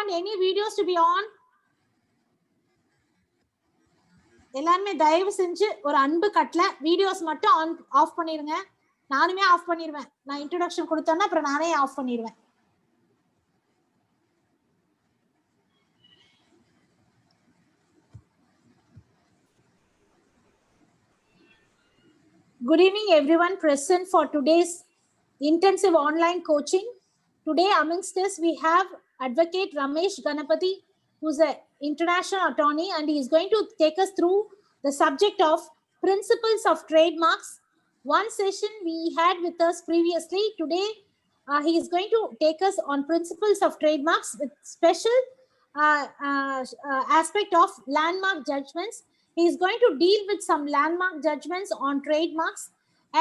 want any videos to be on? எல்லாருமே தயவு செஞ்சு ஒரு அன்பு கட்டல வீடியோஸ் மட்டும் ஆன் ஆஃப் பண்ணிருங்க. நானுமே ஆஃப் பண்ணிடுவேன். நான் இன்ட்ரோடக்ஷன் கொடுத்தேன்னா அப்புறம் நானே ஆஃப் பண்ணிடுவேன். Good evening everyone present for today's intensive online coaching. Today amongst us we have Advocate Ramesh Ganapathy, who's an international attorney, and he is going to take us through the subject of principles of trademarks. One session we had with us previously. Today he is going to take us on principles of trademarks with special aspect of landmark judgments. He is going to deal with some landmark judgments on trademarks,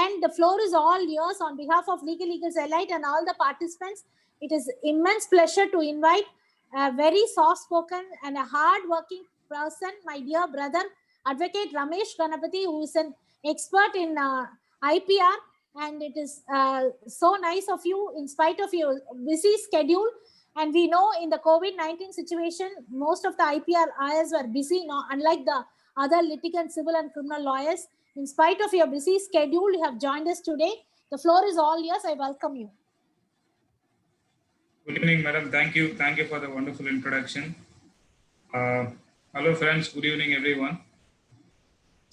and the floor is all yours. On behalf of Legal Eagles Elite and all the participants, it is immense pleasure to invite a very soft-spoken and a hard-working person, my dear brother, Advocate Ramesh Ganapathy, who is an expert in IPR, and it is so nice of you in spite of your busy schedule. And we know in the COVID-19 situation, most of the IPR lawyers were busy, unlike the other litigant, civil and criminal lawyers. In spite of your busy schedule, you have joined us today. The floor is all yours. I welcome you. Good evening, madam. Thank you. Thank you for the wonderful introduction. Hello, friends. Good evening, everyone.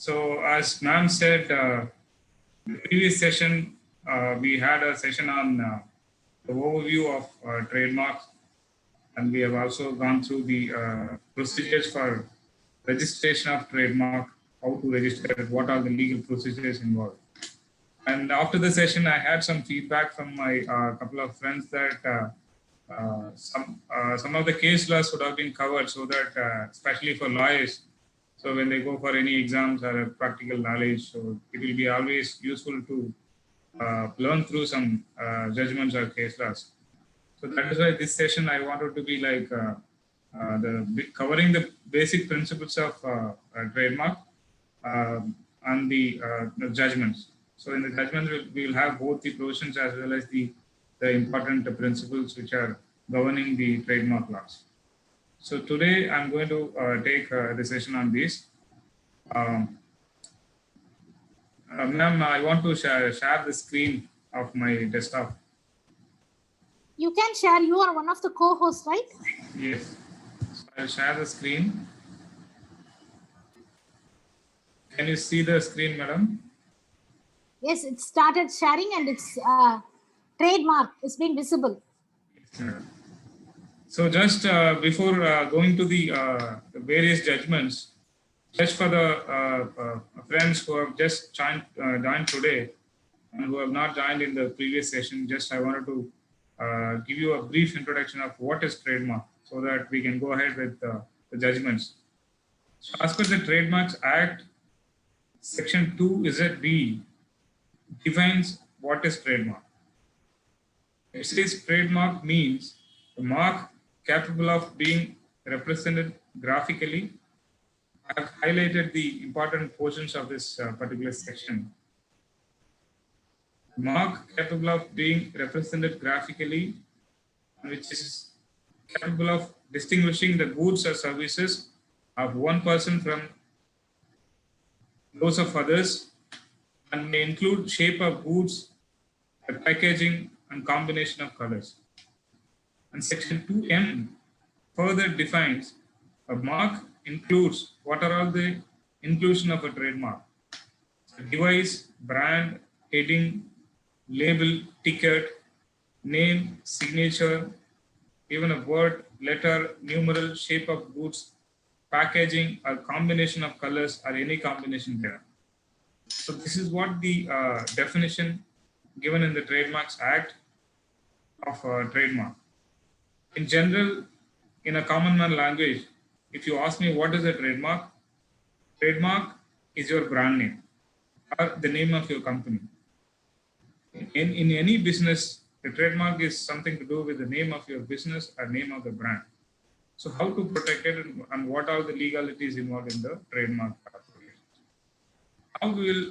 So, as ma'am said, the previous session, we had a session on the overview of trademarks, and we have also gone through the procedures for registration of trademark, how to register it, what are the legal procedures involved. And after the session, I had some feedback from my couple of friends that some of the case laws would have been covered, so that especially for lawyers, so when they go for any exams or practical knowledge, so it will be always useful to learn through some judgments or case laws. So that is why this session I wanted to be like covering the basic principles of trademark and the judgments. So in the judgments, we will have both the provisions as well as the important principles which are governing the trademark laws. So today I'm going to take the session on this. Ma'am, I want to share the screen of my desktop. You can share. You are one of the co-hosts, right? Yes. So I'll share the screen. Can you see the screen, madam? Yes, it started sharing and it's trademark. It's been visible. Yes, so just before going to the various judgments, just for the friends who have just joined today and who have not joined in the previous session, just I wanted to give you a brief introduction of what is trademark, so that we can go ahead with the judgments. So as per the Trademarks Act, Section 2(b) defines what is trademark. It says trademark means a mark capable of being represented graphically. I have highlighted the important portions of this particular section. Mark capable of being represented graphically, which is capable of distinguishing the goods or services of one person from those of others, and may include shape of goods, the packaging, and combination of colors. And Section 2(m) further defines a mark includes what are all the inclusion of a trademark: a device, brand, heading, label, ticket, name, signature, even a word, letter, numeral, shape of goods, packaging, or combination of colors, or any combination there. So this is what the definition given in the Trademarks Act of trademark. In general, in a common man language, if you ask me what is a trademark, trademark is your brand name or the name of your company. In any business, the trademark is something to do with the name of your business or name of the brand. So how to protect it and what are the legalities involved in the trademark protection? Now we will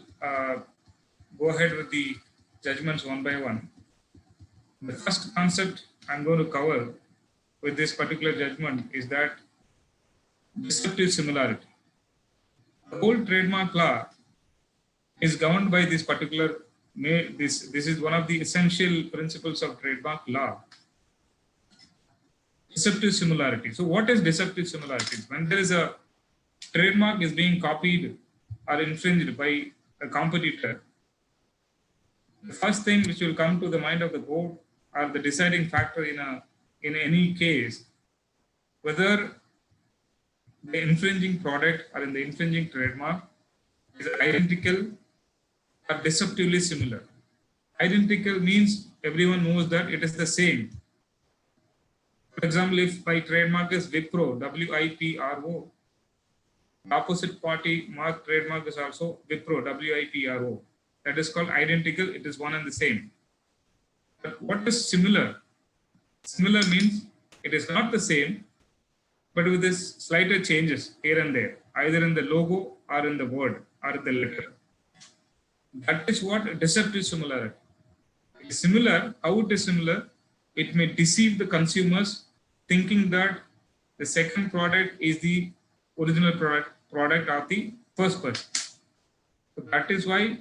go ahead with the judgments one by one. The first concept I'm going to cover with this particular judgment is that deceptive similarity. The whole trademark law is governed by this particular, this is one of the essential principles of trademark law. Deceptive similarity. So what is deceptive similarity? When there is a trademark is being copied or infringed by a competitor, the first thing which will come to the mind of the court or the deciding factor in any case, whether the infringing product or in the infringing trademark is identical or deceptively similar. Identical means everyone knows that it is the same. For example, if my trademark is Wipro, W-I-P-R-O, the opposite party mark trademark is also Wipro, W-I-P-R-O. That is called identical, it is one and the same. But what is similar? Similar means it is not the same, but with this slighter changes here and there, either in the logo or in the word or in the letter. That is what deceptive similarity. It is similar. How it is similar? It may deceive the consumers thinking that the second product is the original product of the first person. So that is why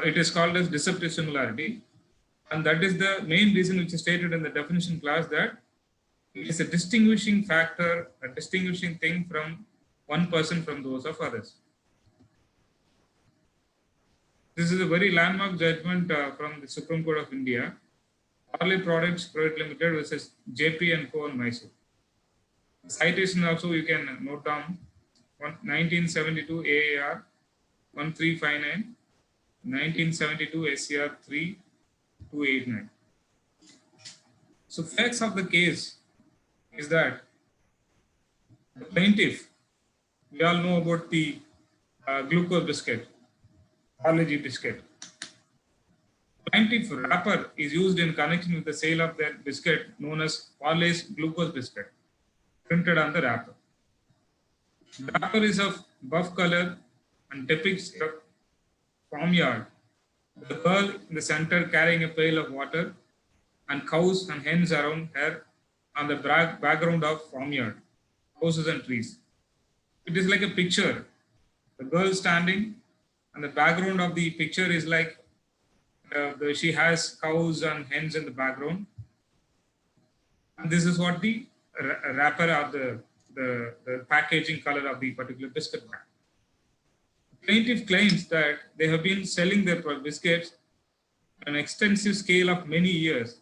it is called as deceptive similarity. And that is the main reason which is stated in the definition clause, that it is a distinguishing factor, a distinguishing thing from one person from those of others. This is a very landmark judgment from the Supreme Court of India. Parle Products Private Limited versus JP and Co. in Mysore. Citation also you can note down: 1972 AAR 1359, 1972 SCR 3289. So facts of the case is that the plaintiff, we all know about the glucose biscuit, Parle biscuit. Plaintiff wrapper is used in connection with the sale of their biscuit known as Parle's glucose biscuit, printed on the wrapper. The wrapper is of buff color and depicts a farmyard, with the girl in the center carrying a pail of water and cows and hens around her on the background of farmyard, houses and trees. It is like a picture. The girl standing and the background of the picture is like she has cows and hens in the background. And this is what the wrapper or the packaging color of the particular biscuit bag. The plaintiff claims that they have been selling their biscuits on an extensive scale of many years,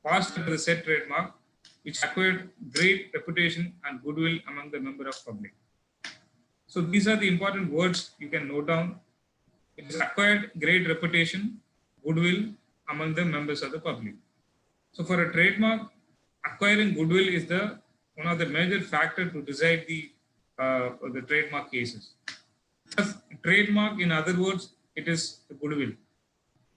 passed under the said trademark, which acquired great reputation and goodwill among the member of public. So these are the important words you can note down. It has acquired great reputation, goodwill among the members of the public. So for a trademark, acquiring goodwill is one of the major factors to decide the trademark cases. Because trademark, in other words, it is the goodwill.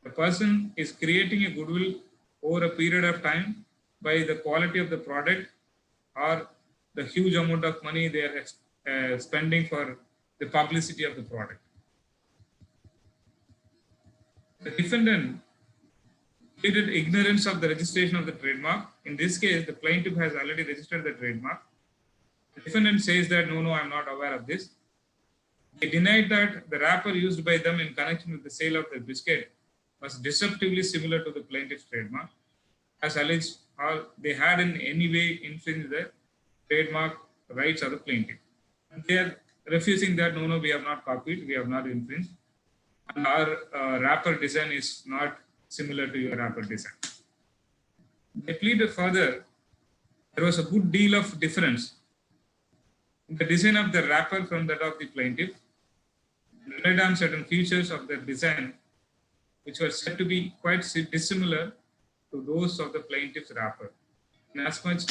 The person is creating a goodwill over a period of time by the quality of the product or the huge amount of money they are spending for the publicity of the product. The defendant pleaded ignorance of the registration of the trademark. In this case, the plaintiff has already registered the trademark. The defendant says that, no, I'm not aware of this. They denied that the wrapper used by them in connection with the sale of the biscuit was deceptively similar to the plaintiff's trademark, as alleged, or they had in any way infringed the trademark rights of the plaintiff. And they are refusing that, no, we have not copied, we have not infringed, and our wrapper design is not similar to your wrapper design. They pleaded further, there was a good deal of difference in the design of the wrapper from that of the plaintiff, relied on certain features of the design which were said to be quite dissimilar to those of the plaintiff's wrapper. Inasmuch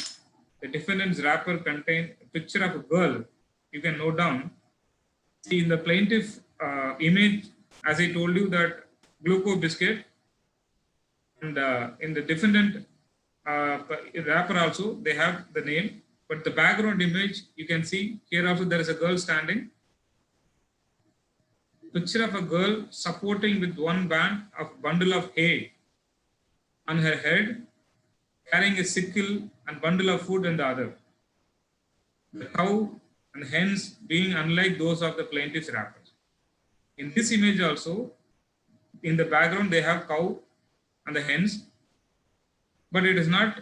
the defendant's wrapper contained a picture of a girl, you can note down. See, in the plaintiff image, as I told you, that glucose biscuit, and in the defendant wrapper also, they have the name, but the background image, you can see here also there is a girl standing. Picture of a girl supporting with one band of bundle of hay on her head, carrying a sickle and bundle of food in the other. The cow and hens being unlike those of the plaintiff's wrappers. In this image also, in the background they have cow and the hens, but it is not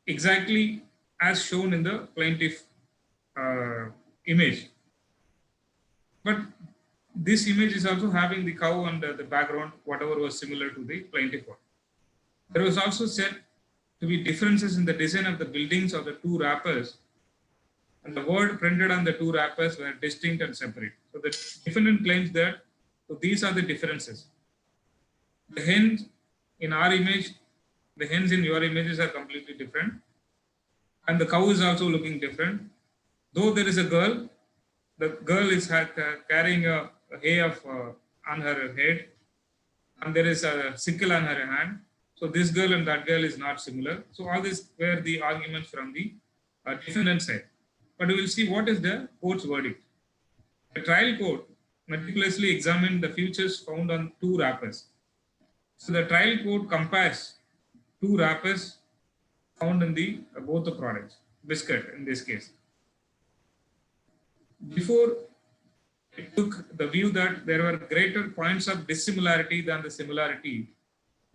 exactly as shown in the plaintiff image. But this image is also having the cow and the background, whatever was similar to the plaintiff one. There was also said to be differences in the design of the buildings of the two wrappers, and the word printed on the two wrappers were distinct and separate. So the defendant claims that so these are the differences. The hens in our image, the hens in your images are completely different, and the cow is also looking different. Though there is a girl, the girl is carrying a hay on her head, and there is a sickle on her hand. So this girl and that girl is not similar. So all these were the arguments from the defendant side. But we will see what is the court's verdict. The trial court meticulously examined the features found on two wrappers. So the trial court compares two wrappers found in the both the products, biscuit in this case. Before, it took the view that there were greater points of dissimilarity than the similarity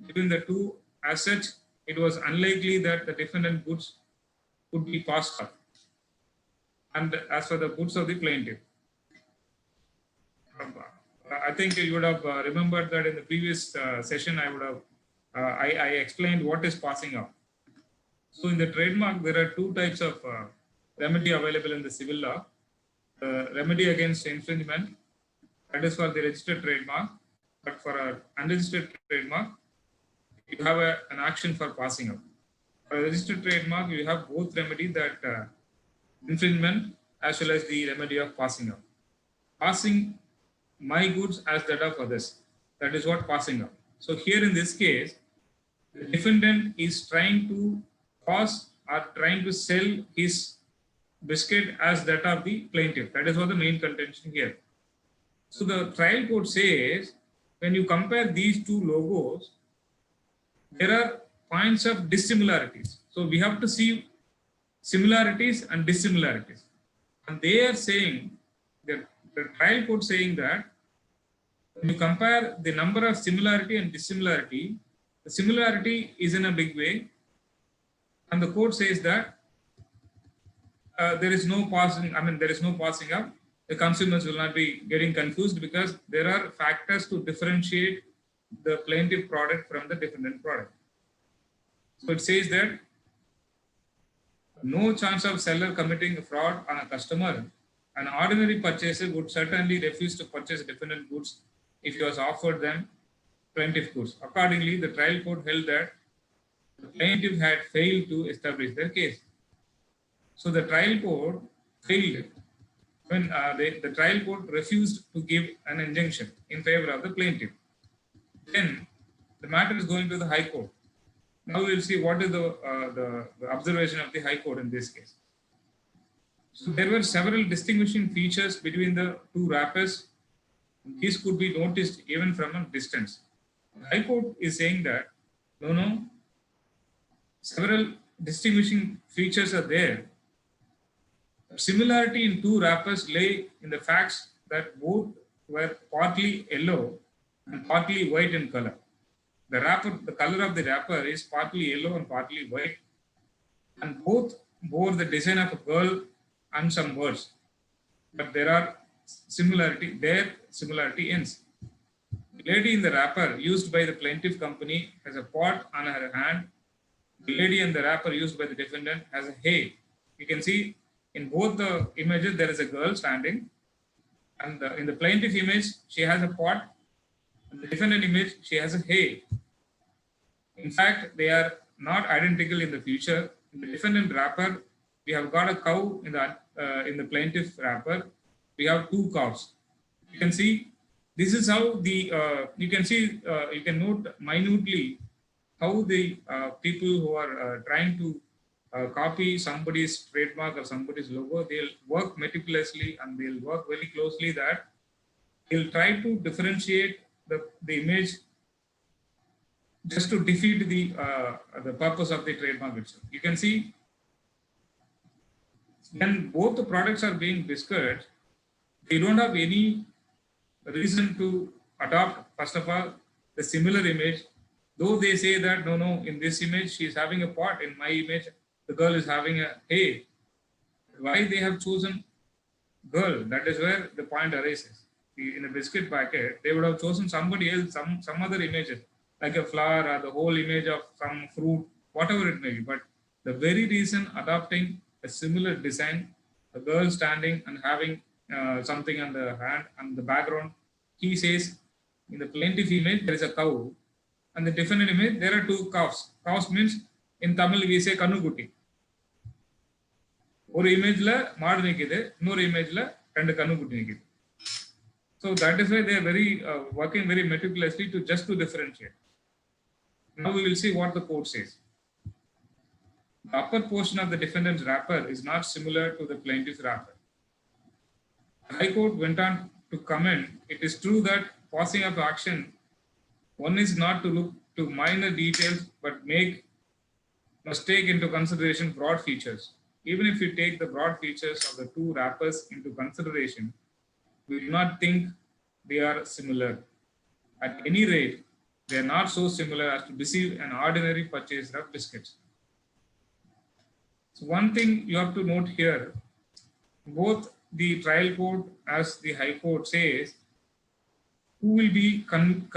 between the two. As such, it was unlikely that the defendant goods could be passed off. And as for the goods of the plaintiff, I think you would have remembered that in the previous session, I explained what is passing off. So in the trademark, there are two types of remedy available in the civil law. Remedy against infringement, that is for the registered trademark, but for an unregistered trademark, you have an action for passing up. For a registered trademark, you have both remedy, that infringement as well as the remedy of passing up. Passing my goods as that of others, that is what passing up. So here in this case, the defendant is trying to pass or trying to sell his biscuit as that of the plaintiff. That is what the main contention here. So the trial court says, when you compare these two logos, there are points of dissimilarities. So we have to see similarities and dissimilarities. And they are saying, the trial court saying that when you compare the number of similarity and dissimilarity, the similarity is in a big way. And the court says that there is no passing up. The consumers will not be getting confused because there are factors to differentiate the plaintiff product from the defendant product. So it says that no chance of seller committing a fraud on a customer. An ordinary purchaser would certainly refuse to purchase defendant goods if he was offered them plaintiff goods. Accordingly, the trial court held that the plaintiff had failed to establish their case. So the trial court failed when the trial court refused to give an injunction in favor of the plaintiff. Then the matter is going to the High Court. Now we will see what is the observation of the High Court in this case. So there were several distinguishing features between the two wrappers. These could be noticed even from a distance. The High Court is saying that no, several distinguishing features are there. Similarity in two wrappers lay in the facts that both were partly yellow and partly white in color. The color of the wrapper is partly yellow and partly white, and both bore the design of a girl and some birds. But there are similarity ends. The lady in the wrapper used by the plaintiff company has a pot on her hand. The lady in the wrapper used by the defendant has a hay. You can see in both the images there is a girl standing, and in the plaintiff image she has a pot. In the defendant image she has a hay. In fact, they are not identical in the feature. In the defendant wrapper, we have got a cow. In the plaintiff wrapper, we have two cows. You can see this is how the you can note minutely how the people who are trying to copy somebody's trademark or somebody's logo, they'll work meticulously and they'll work very closely that they'll try to differentiate the image just to defeat the purpose of the trademark itself. You can see When both the products are being discussed, they don't have any reason to adopt, first of all, the similar image. Though they say that, no, no, in this image, she is having a pot. In my image, the girl is having a hay. Why they have chosen girl? That is where the point arises. In a biscuit packet, they would have chosen somebody else, some other images, like a flower or the whole image of some fruit, whatever it may be. But the very reason adopting a similar design, a girl standing and having something on the hand and the background, he says in the plaintiff image there is a cow, and the different image there are two cows. Cows means in Tamil we say Kanukutti. ஒரு இமேஜ்ல மாடு நிக்குது, இன்னொரு இமேஜ்ல ரெண்டு கண்ணுக்குட்டி நிக்குது. So that is why they are very working very meticulously to just to differentiate. Now we will see what the court says. The upper portion of the defendant's wrapper is not similar to the plaintiff's wrapper. The High Court went on to comment, it is true that passing of action, one is not to look to minor details but must take into consideration broad features. Even if you take the broad features of the two wrappers into consideration, we do not think they are similar. At any rate, they are not so similar as to deceive an ordinary purchaser of biscuits. So one thing you have to note here, both the trial court as the High Court says, who will be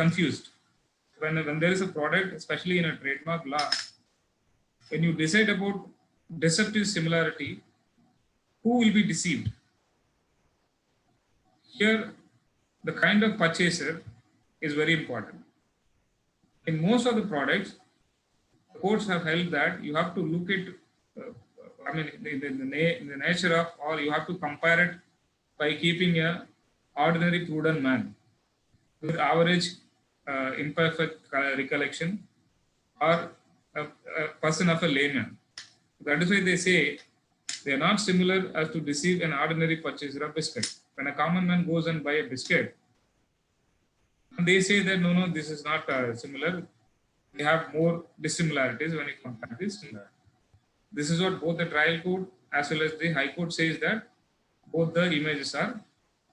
confused? When there is a product, especially in a trademark law, when you decide about deceptive similarity, who will be deceived? Here, the kind of purchaser is very important. In most of the products, the courts have held that you have to look at, in the nature of, or you have to compare it by keeping a ordinary prudent man with average imperfect recollection, or a person of a layman. That is why they say they are not similar as to deceive an ordinary purchaser of biscuit. When a common man goes and buy a biscuit, and they say that no, this is not similar. They have more dissimilarities when you compare this. This is what both the trial court as well as the High Court says, that both the images are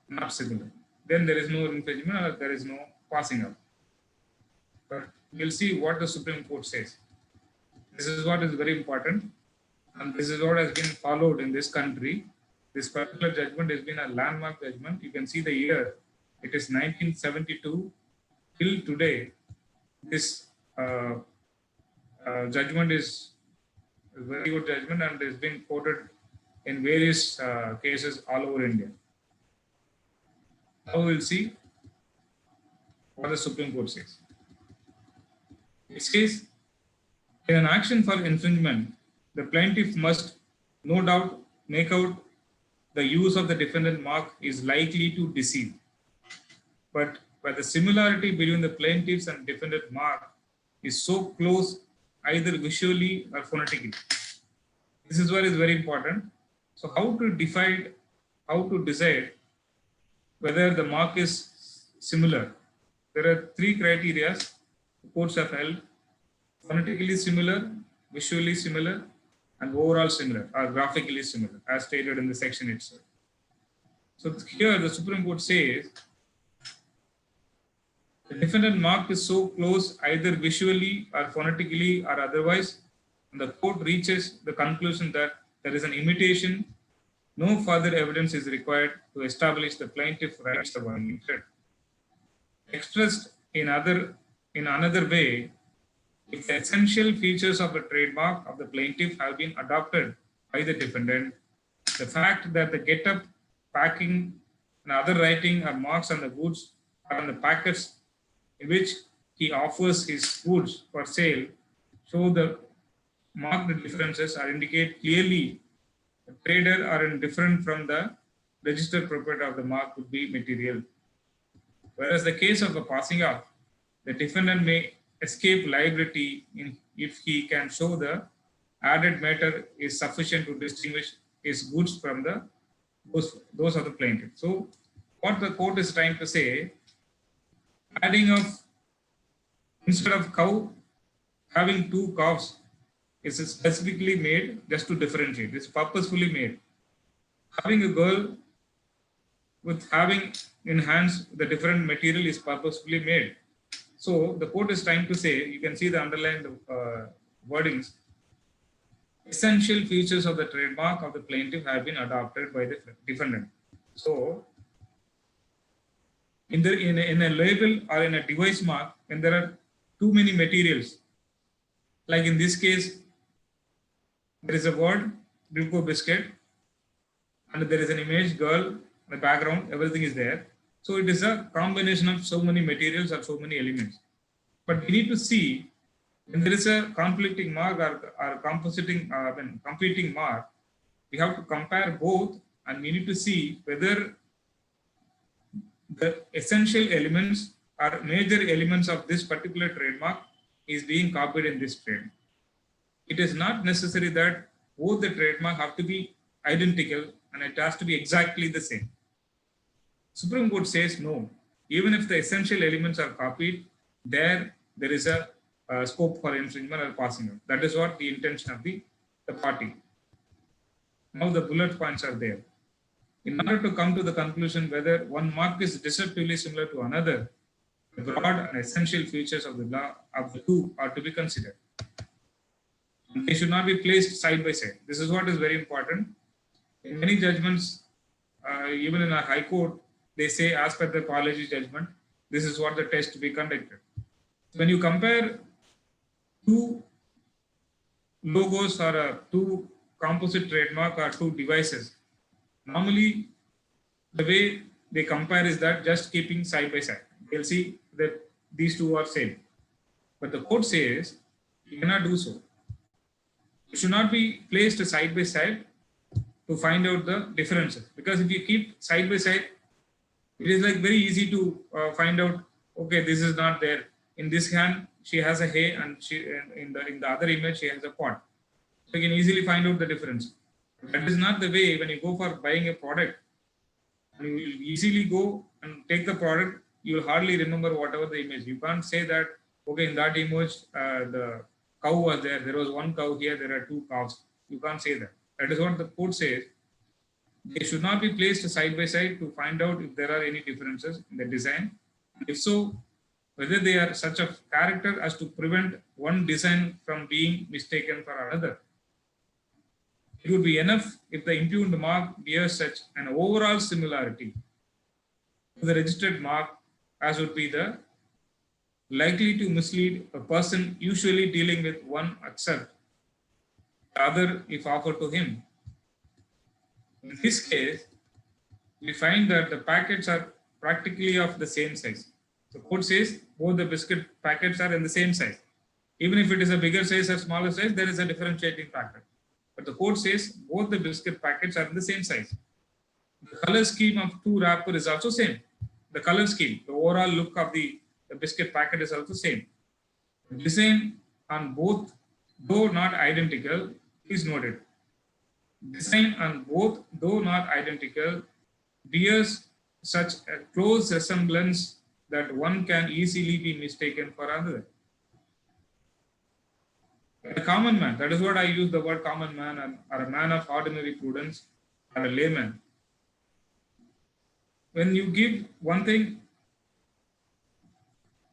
not similar. Then there is no infringement or there is no passing up. But we'll see what the Supreme Court says. This is what is very important. And this is what has been followed in this country. This particular judgment has been a landmark judgment. You can see the year. It is 1972. Till today, this judgment is a very good judgment and is being quoted in various cases all over India. Now we'll see what the Supreme Court says. It says, in an action for infringement, the plaintiff must no doubt make out the use of the defendant mark is likely to deceive. But where the similarity between the plaintiff's and defendant mark is so close, either visually or phonetically. This is what is very important. So how to decide whether the mark is similar? There are three criteria the courts have held: phonetically similar, visually similar, and overall similar or graphically similar, as stated in the section itself. So here the Supreme Court says the defendant mark is so close either visually or phonetically or otherwise, and the court reaches the conclusion that there is an imitation. No further evidence is required to establish the plaintiff rights the violated. Expressed in another way, if the essential features of the trademark of the plaintiff have been adopted by the defendant, the fact that the get-up, packing, and other writing or marks on the goods or on the packets in which he offers his goods for sale show the marked differences or indicate clearly the trader are indifferent from the registered proprietor of the mark would be material. Whereas the case of a passing off, the defendant may escape liability if he can show the added matter is sufficient to distinguish his goods from those of the plaintiff. So what the court is trying to say, adding of, instead of cow, having two cows is specifically made just to differentiate. It's purposefully made. Having a girl with having in hands the different material is purposefully made. So the court is trying to say, you can see the underlined wordings, essential features of the trademark of the plaintiff have been adopted by the defendant. So in a label or in a device mark, when there are too many materials, like in this case, there is a word, Gluco biscuit, and there is an image, girl, the background, everything is there. So it is a combination of so many materials or so many elements. But we need to see when there is a conflicting mark or competing mark, we have to compare both and we need to see whether the essential elements or major elements of this particular trademark is being copied in this trade. It is not necessary that both the trademark have to be identical and it has to be exactly the same. Supreme Court says no. Even if the essential elements are copied, there is a scope for infringement or passing out. That is what the intention of the party. Now the bullet points are there. In order to come to the conclusion whether one mark is deceptively similar to another, the broad and essential features of the law of the two are to be considered. They should not be placed side by side. This is what is very important. In many judgments, even in our High Court, they say as per the college judgment, this is what the test to be conducted. When you compare two logos or two composite trademark or two devices, normally the way they compare is that just keeping side by side. They'll see that these two are same. But the court says you cannot do so. It should not be placed side by side to find out the differences. Because if you keep side by side, it is like very easy to find out, okay, this is not there. In this hand, she has a hay and in the other image, she has a pot. So you can easily find out the difference. That is not the way when you go for buying a product. You will easily go and take the product, you will hardly remember whatever the image. You can't say that, okay, in that image, the cow was there. There was one cow here, there are two cows. You can't say that. That is what the court says. They should not be placed side by side to find out if there are any differences in the design. If so, whether they are such a character as to prevent one design from being mistaken for another. It would be enough if the impugned mark bears such an overall similarity to the registered mark as would be the likely to mislead a person usually dealing with one except the other if offered to him. In this case, we find that the packets are practically of the same size. The court says both the biscuit packets are in the same size. Even if it is a bigger size or smaller size, there is a differentiating factor. But the court says both the biscuit packets are in the same size. The color scheme of two wrapper is also same. The color scheme, the overall look of the biscuit packet is also same. The design on both, though not identical, is noted. Design on both, though not identical, bears such a close resemblance that one can easily be mistaken for another. A common man, that is what I use the word common man, or a man of ordinary prudence, or a layman. When you give one thing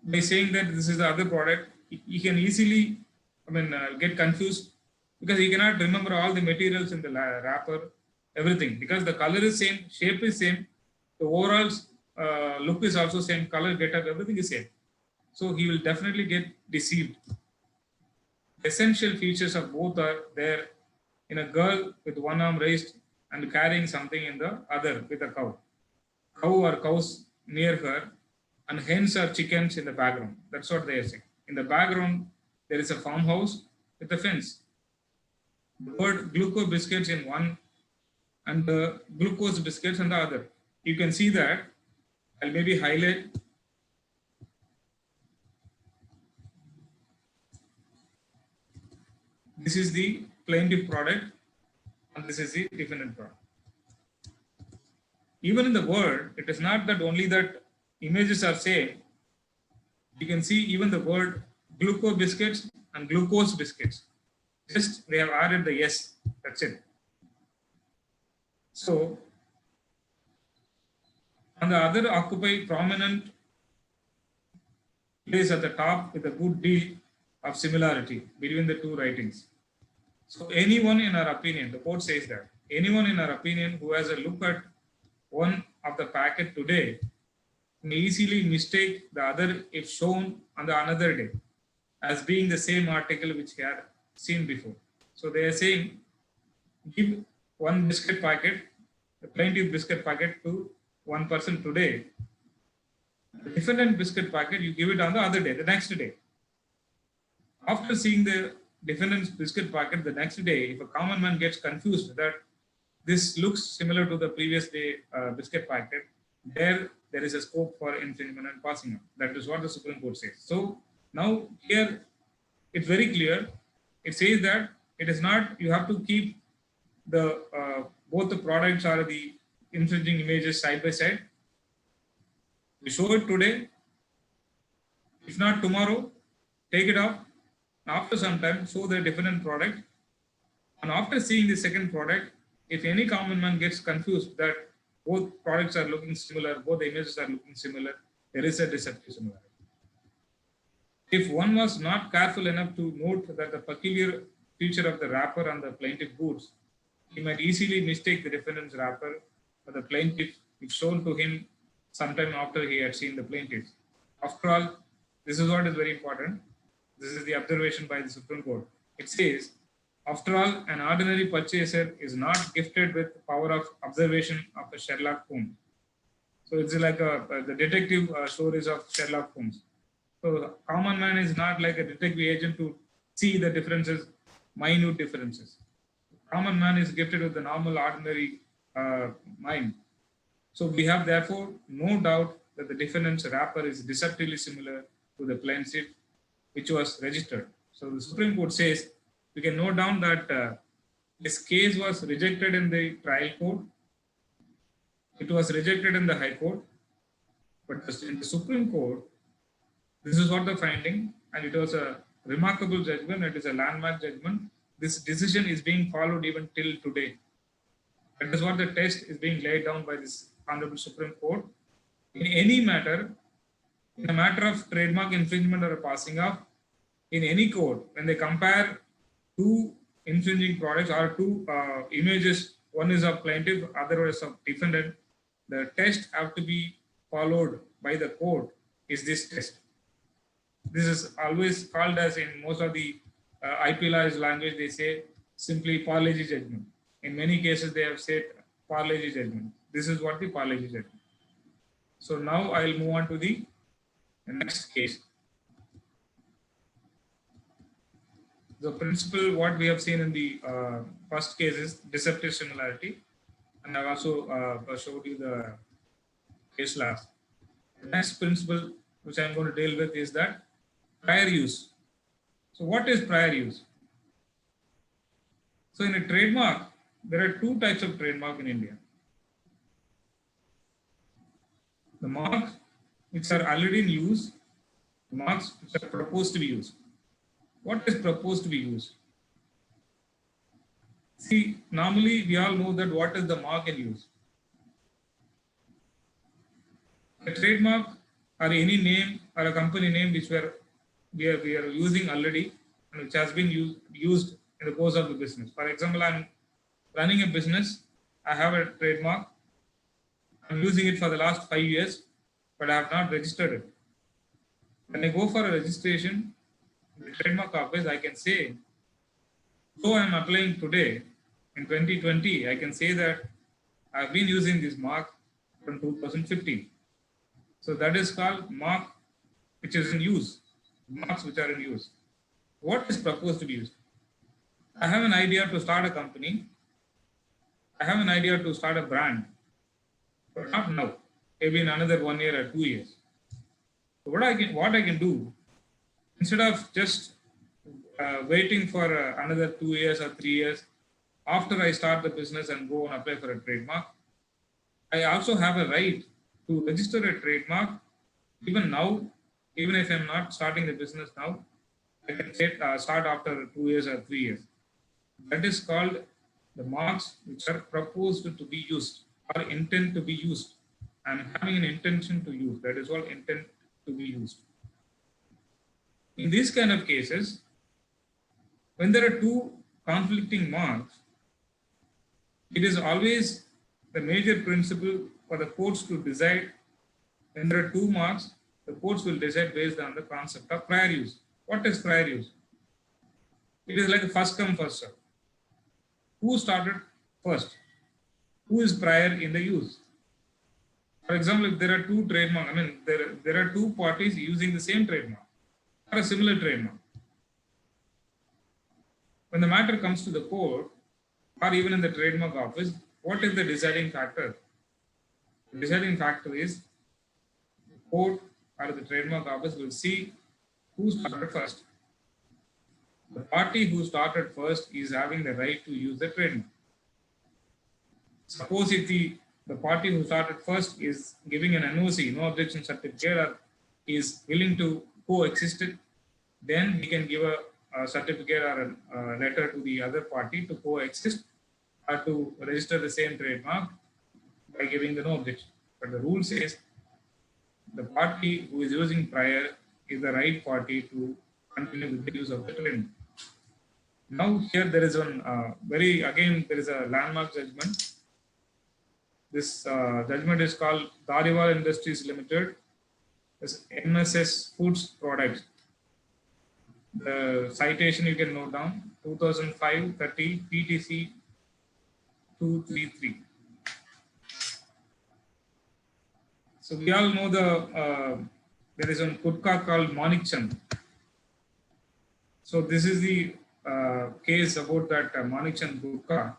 by saying that this is the other product, he can easily get confused because he cannot remember all the materials in the wrapper, everything, because the color is same, shape is same, the overall look is also same, color, getup, everything is same. So he will definitely get deceived. Essential features of both are there in a girl with one arm raised and carrying something in the other with a cow. Cow or cows near her and hens or chickens in the background. That's what they are saying. In the background, there is a farmhouse with a fence. The word Gluco biscuits in one and the glucose biscuits in the other. You can see that. I'll maybe highlight. This is the plaintiff product and this is the defendant product. Even in the word, it is not that only that images are same. You can see even the word Gluco biscuits and glucose biscuits. Just they have added the S. That's it. So, on the other occupy prominent place at the top with a good deal of similarity between the two writings. So anyone in our opinion, the court says that anyone in our opinion who has a look at one of the packet today may easily mistake the other if shown on the another day as being the same article which he had seen before. So they are saying give one biscuit packet, the plaintiff biscuit packet to one person today. The defendant biscuit packet you give it on the other day, the next day. After seeing the defendant's biscuit packet the next day, if a common man gets confused that this looks similar to the previous day biscuit packet, there is a scope for infringement and passing on. That is what the Supreme Court says. So now here it's very clear. It says that it is not, you have to keep the both the products or the infringing images side by side. You show it today. If not tomorrow, take it off. After some time, show the different product. And after seeing the second product, if any common man gets confused that both products are looking similar, both the images are looking similar, there is a deceptive similarity. If one was not careful enough to note that the peculiar feature of the wrapper on the plaintiff goods, he might easily mistake the defendant's wrapper for the plaintiff if shown to him sometime after he had seen the plaintiff. After all, this is what is very important. This is the observation by the Supreme Court. It says, after all, an ordinary purchaser is not gifted with the power of observation of a Sherlock Holmes. So it's like the detective stories of Sherlock Holmes. So common man is not like a detective agent to see the differences, minute differences. Common man is gifted with the normal, ordinary mind. So we have therefore no doubt that the defendant's wrapper is deceptively similar to the plaintiff which was registered. So the Supreme Court says we can note down that this case was rejected in the trial court. It was rejected in the High Court, but in the Supreme Court, this is what the finding, and it was a remarkable judgment. It is a landmark judgment. This decision is being followed even till today. That is what the test is being laid down by this Honorable Supreme Court. In any matter, in a matter of trademark infringement or a passing off, in any court, when they compare two infringing products or two images, one is of plaintiff, other is of defendant, the test have to be followed by the court is this test. This is always called as, in most of the IP laws language, they say simply parleji judgment. In many cases, they have said parleji judgment. This is what the parleji judgment. So now I will move on to the next case. The principle, what we have seen in the first case is deceptive similarity. And I've also showed you the case last. The next principle, which I'm going to deal with, is that prior use. So what is prior use? So in a trademark, there are two types of trademark in India. The marks which are already in use, the marks which are proposed to be used. What is proposed to be used? See, normally we all know that what is the mark in use. A trademark or any name or a company name which we are using already and which has been used in the course of the business. For example, I'm running a business, I have a trademark, I'm using it for the last 5 years, but I have not registered it. When I go for a registration, in the trademark office, I can say, though I'm applying today, in 2020, I can say that I've been using this mark from 2015. So that is called mark which is in use, marks which are in use. What is proposed to be used? I have an idea to start a company. I have an idea to start a brand, but not now, maybe in another 1 year or 2 years. So what I can do, instead of just waiting for another 2 years or 3 years after I start the business and go and apply for a trademark, I also have a right to register a trademark even now, even if I'm not starting the business now. I can start after 2 years or 3 years. That is called the marks which are proposed to be used or intend to be used. I'm having an intention to use. That is all intent to be used. In these kind of cases, when there are two conflicting marks, it is always the major principle for the courts to decide. When there are two marks, the courts will decide based on the concept of prior use. What is prior use? It is like a first come, first serve. Who started first? Who is prior in the use? For example, if there are two trademark, there are two parties using the same trademark or a similar trademark. When the matter comes to the court or even in the trademark office, what is the deciding factor? The deciding factor is the court or the trademark office will see who started first. The party who started first is having the right to use the trademark. Suppose if the party who started first is giving an NOC, no objection certificate, or is willing to coexist it, then he can give a certificate or a letter to the other party to coexist or to register the same trademark by giving the no objection. But the rule says the party who is using prior is the right party to continue with the use of the trademark. Now here there is one there is a landmark judgment. This judgment is called Dhariwal Industries Limited. This MSS Foods Products. The citation you can note down 2005-30 PTC 233. So we all know there is one Kutka called Manik Chand. So this is the case about that Manik Chand Kutka.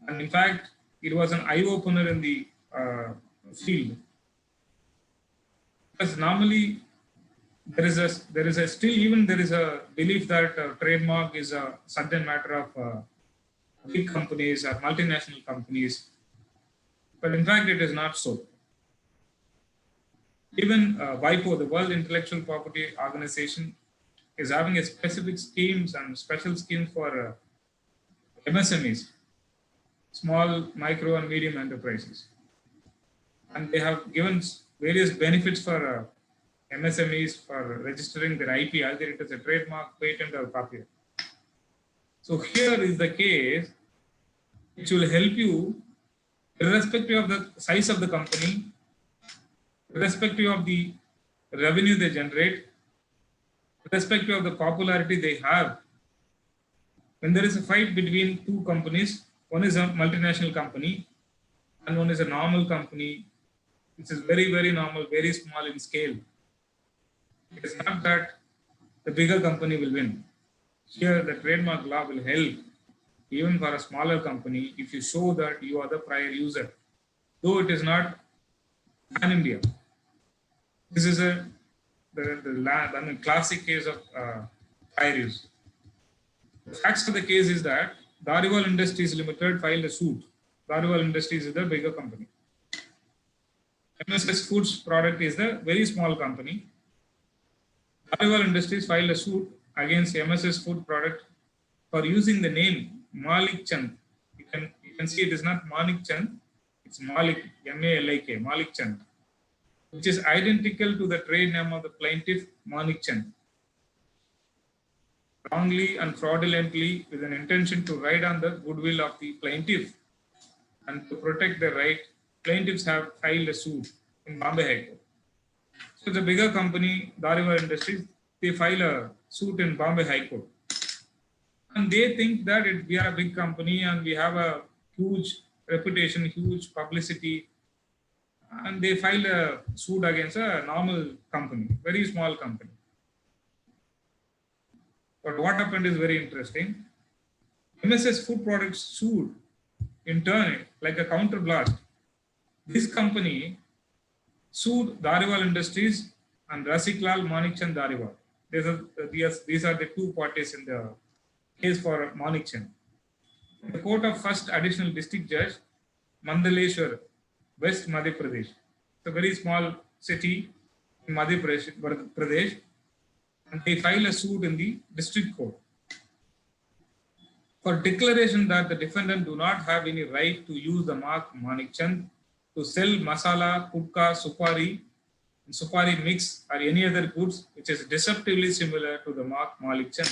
And in fact, it was an eye-opener in the field. Because normally there is a belief that trademark is a certain matter of big companies or multinational companies. But in fact, it is not so. Even WIPO, the World Intellectual Property Organization, is having a specific schemes and special schemes for MSMEs, small, micro, and medium enterprises. And they have given various benefits for MSMEs for registering their IP, either it is a trademark, patent, or copyright. So here is the case which will help you, irrespective of the size of the company, irrespective of the revenue they generate, irrespective of the popularity they have. When there is a fight between two companies, one is a multinational company and one is a normal company, which is very, very normal, very small in scale. It is not that the bigger company will win. Here, the trademark law will help even for a smaller company if you show that you are the prior user, though it is not pan India. This is the classic case of prior use. The facts of the case is that Dhariwal Industries Limited filed a suit. Dhariwal Industries is the bigger company. MSS Foods Product is the very small company. Dhariwal Industries filed a suit against MSS Food Product for using the name Malik Chand. You can see it is not Manik Chand, it's Malik, M-A-L-I-K, Malik Chand, which is identical to the trade name of the plaintiff, Manik Chand. Wrongly and fraudulently, with an intention to ride on the goodwill of the plaintiff and to protect their right, plaintiffs have filed a suit in Bombay High Court. So the bigger company, Dhariwal Industries, they file a suit in Bombay High Court. And they think that we are a big company and we have a huge reputation, huge publicity. And they file a suit against a normal company, very small company. But what happened is very interesting. MSS Food Products sued in turn, like a counterblast. This company sued Dhariwal Industries and Rasiklal Manik Chand Dhariwal. These are the two parties in the case for Manik Chand. The Court of First Additional District Judge, Mandaleshwar, West Madhya Pradesh. It's a very small city in Madhya Pradesh, and they file a suit in the district court. for declaration that the defendant do not have any right to use the mark Manik Chand to sell masala, kutka, supari mix or any other goods which is deceptively similar to the mark Malik Chand.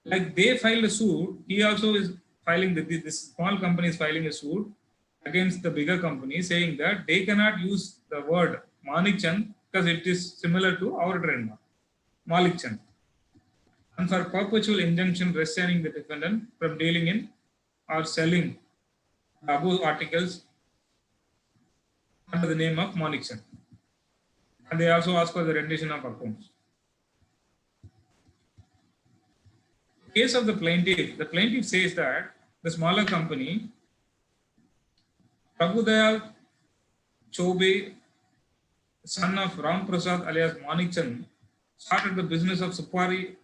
Like they filed a suit, he also is filing, this small company is filing a suit against the bigger company saying that they cannot use the word Manik Chand because it is similar to our trademark, Malik Chand. And for perpetual injunction restraining the defendant from dealing in or selling the above articles under the name of Manik Chand. And they also ask for the rendition of accounts. In case of the plaintiff says that the smaller company, Prabhudayal Chobe, son of Ram Prasad alias Manik Chand, started the business of supari,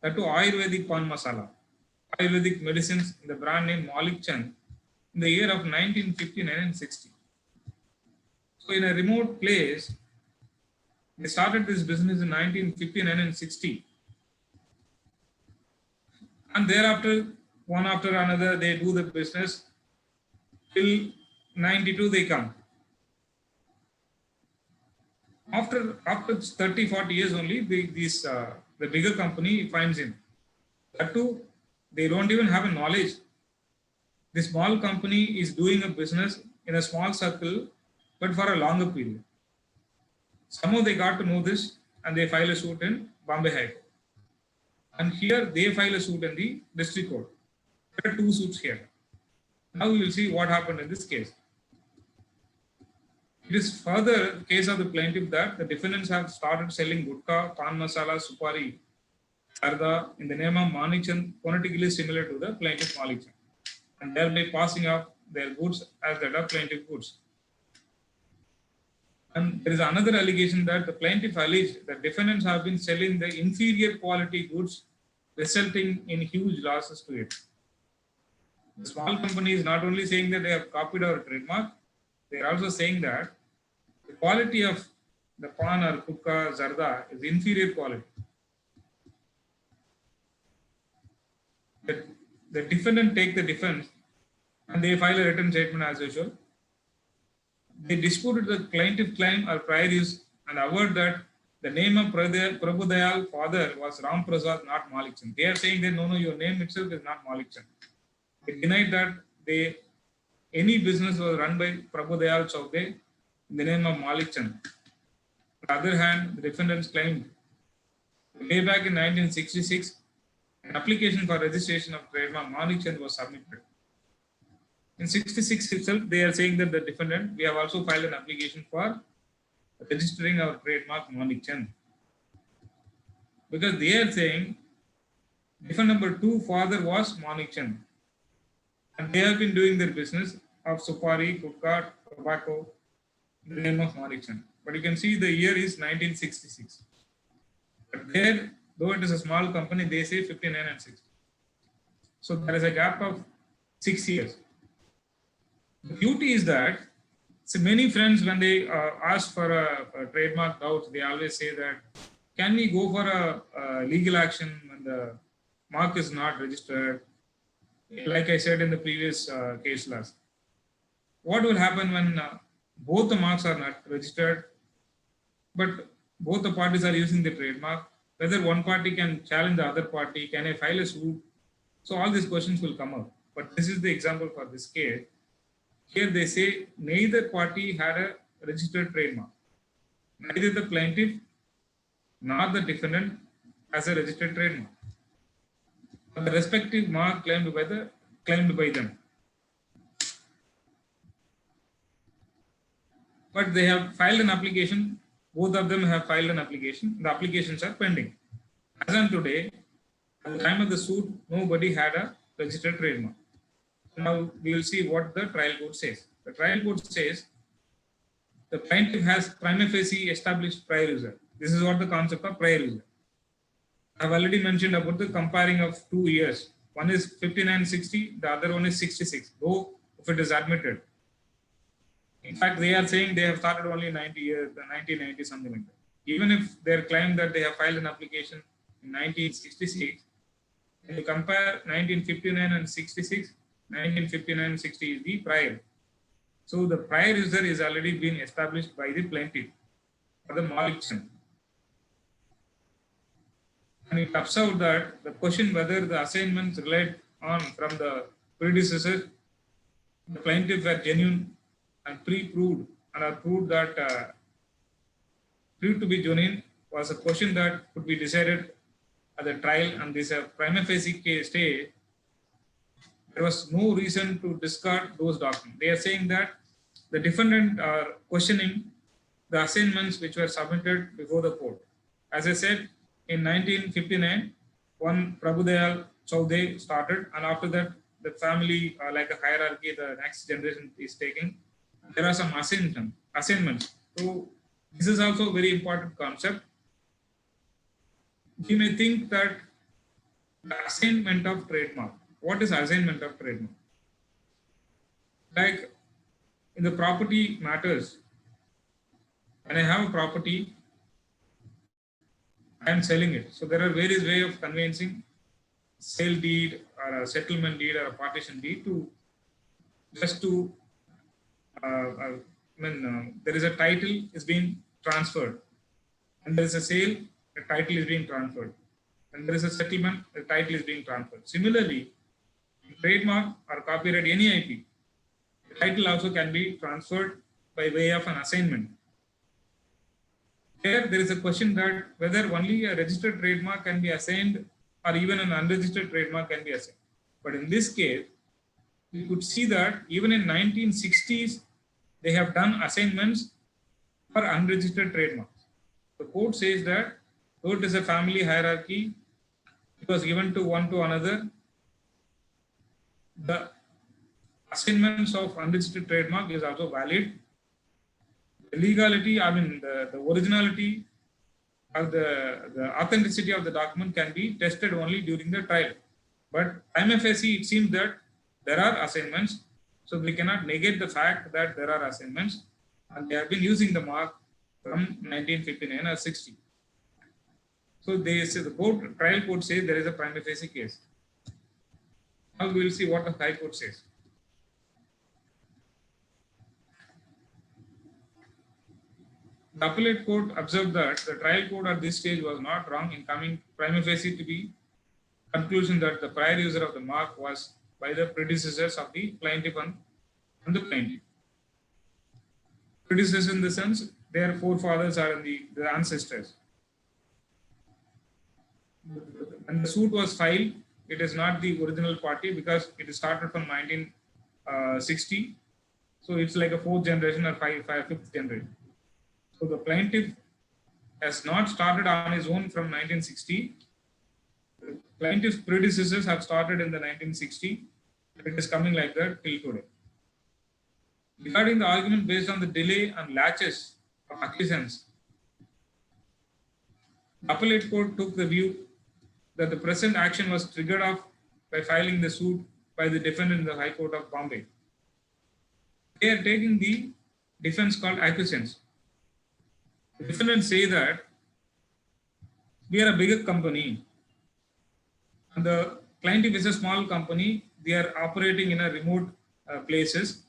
that to Ayurvedic pan masala, Ayurvedic medicines in the brand name Malik Chand in the year of 1959 and 60. So in a remote place, they started this business in 1959 and 60. And thereafter, one after another, they do the business till 92 they come. After 30, 40 years only, the bigger company finds him. That too, they don't even have a knowledge. The small company is doing a business in a small circle, but for a longer period. Somehow they got to know this and they file a suit in Bombay High Court. And here they file a suit in the district court. There are two suits here. Now we will see what happened in this case. It is further the case of the plaintiff that the defendants have started selling gutka, pan masala, supari, sarda in the name of Manik Chand, phonetically similar to the plaintiff Malik Chand, and thereby passing off their goods as that of plaintiff goods. And there is another allegation that the plaintiff alleged that defendants have been selling the inferior quality goods, resulting in huge losses to it. The small company is not only saying that they have copied our trademark, they are also saying that the quality of the pan or kukka, zarda is inferior quality. The defendant take the defense and they file a written statement as usual. They disputed the plaintiff claim or prior use and averred that the name of Prabhudayal father was Ram Prasad, not Malik Chand. They are saying that no, your name itself is not Malik Chand. They denied that any business was run by Prabhudayal Chobe in the name of Malik Chand. On the other hand, the defendants claimed way back in 1966, an application for registration of trademark Malik Chand was submitted. In 66 itself, they are saying that the defendant, we have also filed an application for registering our trademark Manik Chand. Because they are saying defendant number 2 father was Manik Chand. And they have been doing their business of supari, kukka, tobacco in the name of Manik Chand. But you can see the year is 1966. But there, though it is a small company, they say 59 and 60. So there is a gap of 6 years. The beauty is that, so many friends, when they ask for a trademark doubt, they always say that, can we go for a legal action when the mark is not registered? Like I said in the previous case last. What will happen when both the marks are not registered, but both the parties are using the trademark? Whether one party can challenge the other party, can I file a suit? So all these questions will come up. But this is the example for this case. Here they say neither party had a registered trademark. Neither the plaintiff nor the defendant has a registered trademark. But the respective mark claimed by them. But they have filed an application. Both of them have filed an application. The applications are pending. As on today, at the time of the suit, nobody had a registered trademark. Now we will see what the trial court says. The trial court says the plaintiff has prima facie established prior user. This is what the concept of prior user. I have already mentioned about the comparing of 2 years. One is 59-60, the other one is 66, though if it is admitted. In fact, they are saying they have started only 90 years, 1990, something like that. Even if they are claiming that they have filed an application in 1966, When you compare 1959 and 66, 1959 and 60 is the prior. So the prior user is already been established by the plaintiff or the Malik Chand. And it turns out that the question whether the assignments relied on from the predecessor, the plaintiff were genuine and pre-proved and are proved that proved to be genuine was a question that could be decided at the trial, and this prima facie case stage, there was no reason to discard those documents. They are saying that the defendant are questioning the assignments which were submitted before the court. As I said, in 1959, one Prabhudayal Chowdhury started, and after that, the family, like a hierarchy, the next generation is taking. There are some assignments. So this is also a very important concept. We may think that the assignment of trademark. What is assignment of trademark? Like in the property matters, when I have a property, I am selling it. So there are various ways of conveyancing sale deed or a settlement deed or a partition deed to just to there is a title is being transferred, and there is a sale, the title is being transferred, and there is a settlement, the title is being transferred. Similarly, trademark or copyright, any IP, the title also can be transferred by way of an assignment. Here, there is a question that whether only a registered trademark can be assigned or even an unregistered trademark can be assigned. But in this case, we could see that even in 1960s, they have done assignments for unregistered trademarks. The court says that though it is a family hierarchy, it was given to one to another, the assignments of unregistered trademark is also valid. The legality, the originality or the authenticity of the document can be tested only during the trial. But prima facie, it seems that there are assignments, so we cannot negate the fact that there are assignments, and they have been using the mark from 1959 or 60. So they say the trial court says there is a prima facie case. Now we will see what the High Court says. The appellate court observed that the trial court at this stage was not wrong in coming prima facie to the conclusion that the prior user of the mark was by the predecessors of the plaintiff and the plaintiff. Predecessors in the sense their forefathers are the ancestors. When the suit was filed, it is not the original party because it started from 1960. So it's like a fourth generation or fifth generation. So the plaintiff has not started on his own from 1960. The plaintiff's predecessors have started in the 1960. It is coming like that till today. Regarding the argument based on the delay and laches of acquiescence, the appellate court took the view that the present action was triggered off by filing the suit by the defendant in the High Court of Bombay. They are taking the defense called acquiescence. The defendants say that we are a bigger company and the plaintiff is a small company. They are operating in a remote places,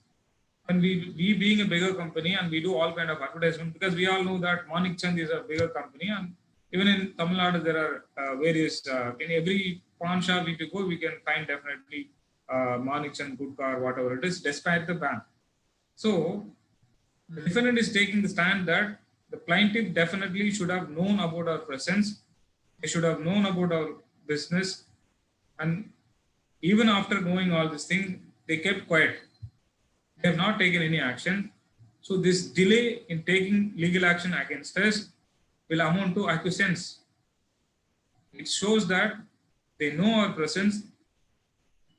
and we being a bigger company and we do all kind of advertisement because we all know that Manik Chand is a bigger company, and even in Tamil Nadu there are various in every pawn shop if you go we can find definitely Manik Chand good car whatever it is despite the ban. So the defendant is taking the stand that the plaintiff definitely should have known about our presence, they should have known about our business, and even after knowing all these things, they kept quiet. They have not taken any action. So this delay in taking legal action against us will amount to acquiescence. It shows that they know our presence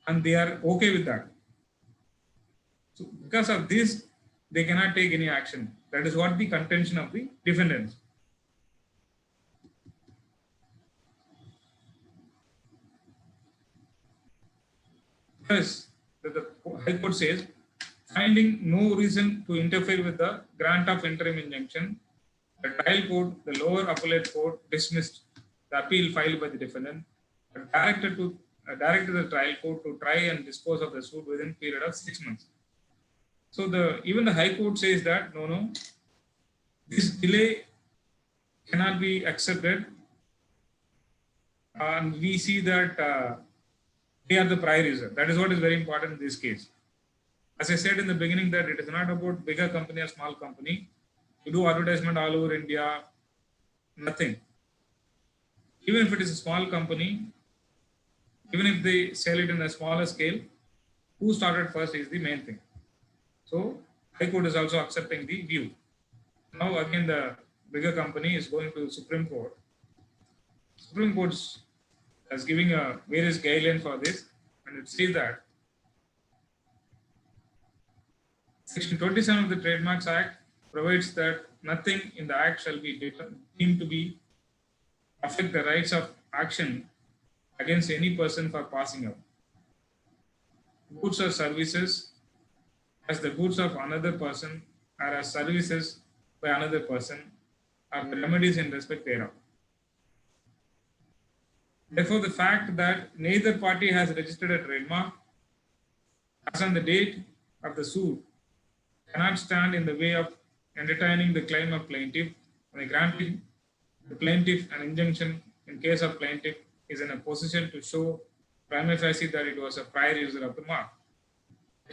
and they are okay with that. So because of this, they cannot take any action. That is what the contention of the defendants. Thus, the High Court says, finding no reason to interfere with the grant of interim injunction, the trial court, the lower appellate court dismissed the appeal filed by the defendant, but directed to directed the trial court to try and dispose of the suit within a period of 6 months. So even the High Court says that no, this delay cannot be accepted, and we see that they are the prior user. That is what is very important in this case. As I said in the beginning, that it is not about bigger company or small company. You do advertisement all over India, nothing. Even if it is a small company, even if they sell it in a smaller scale, who started first is the main thing. So High Court is also accepting the view. Now again, the bigger company is going to Supreme Court. Supreme Court is giving a various guidelines for this, and it says that Section 27 of the Trademarks Act provides that nothing in the Act shall be deemed to be affect the rights of action against any person for passing up goods or services as the goods of another person or as services by another person or the remedies in respect thereof. Therefore, the fact that neither party has registered a trademark as on the date of the suit cannot stand in the way of entertaining the claim of plaintiff by granting the plaintiff an injunction in case of plaintiff is in a position to show prima facie that it was a prior user of the mark.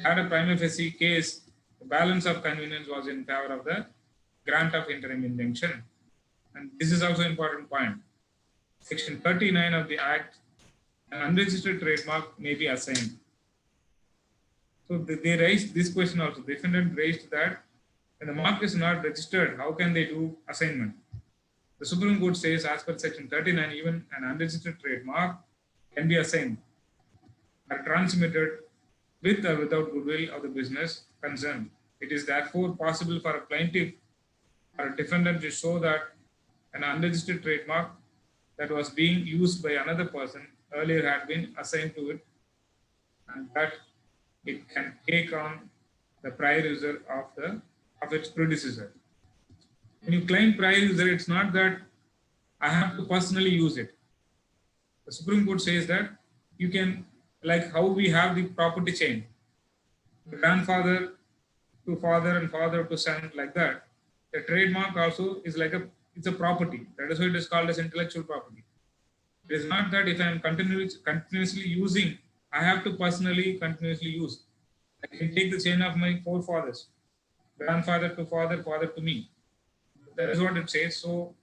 Had a prima facie case, the balance of convenience was in favor of the grant of interim injunction. And this is also an important point. Section 39 of the Act, an unregistered trademark may be assigned. So they raised this question also. The defendant raised that when the mark is not registered, how can they do assignment? The Supreme Court says, as per Section 39, even an unregistered trademark can be assigned or transmitted with or without goodwill of the business concerned. It is therefore possible for a plaintiff or a defendant to show that an unregistered trademark that was being used by another person earlier had been assigned to it, and that it can take on the prior user of its predecessor. When you claim prior user, it's not that I have to personally use it. The Supreme Court says that you can, like how we have the property chain, the grandfather to father and father to son, like that. The trademark also is like it's a property. That is why it is called as intellectual property. It is not that if I am continuously using, I have to personally continuously use. I can take the chain of my forefathers, grandfather to father, father to me. That is what it says. So,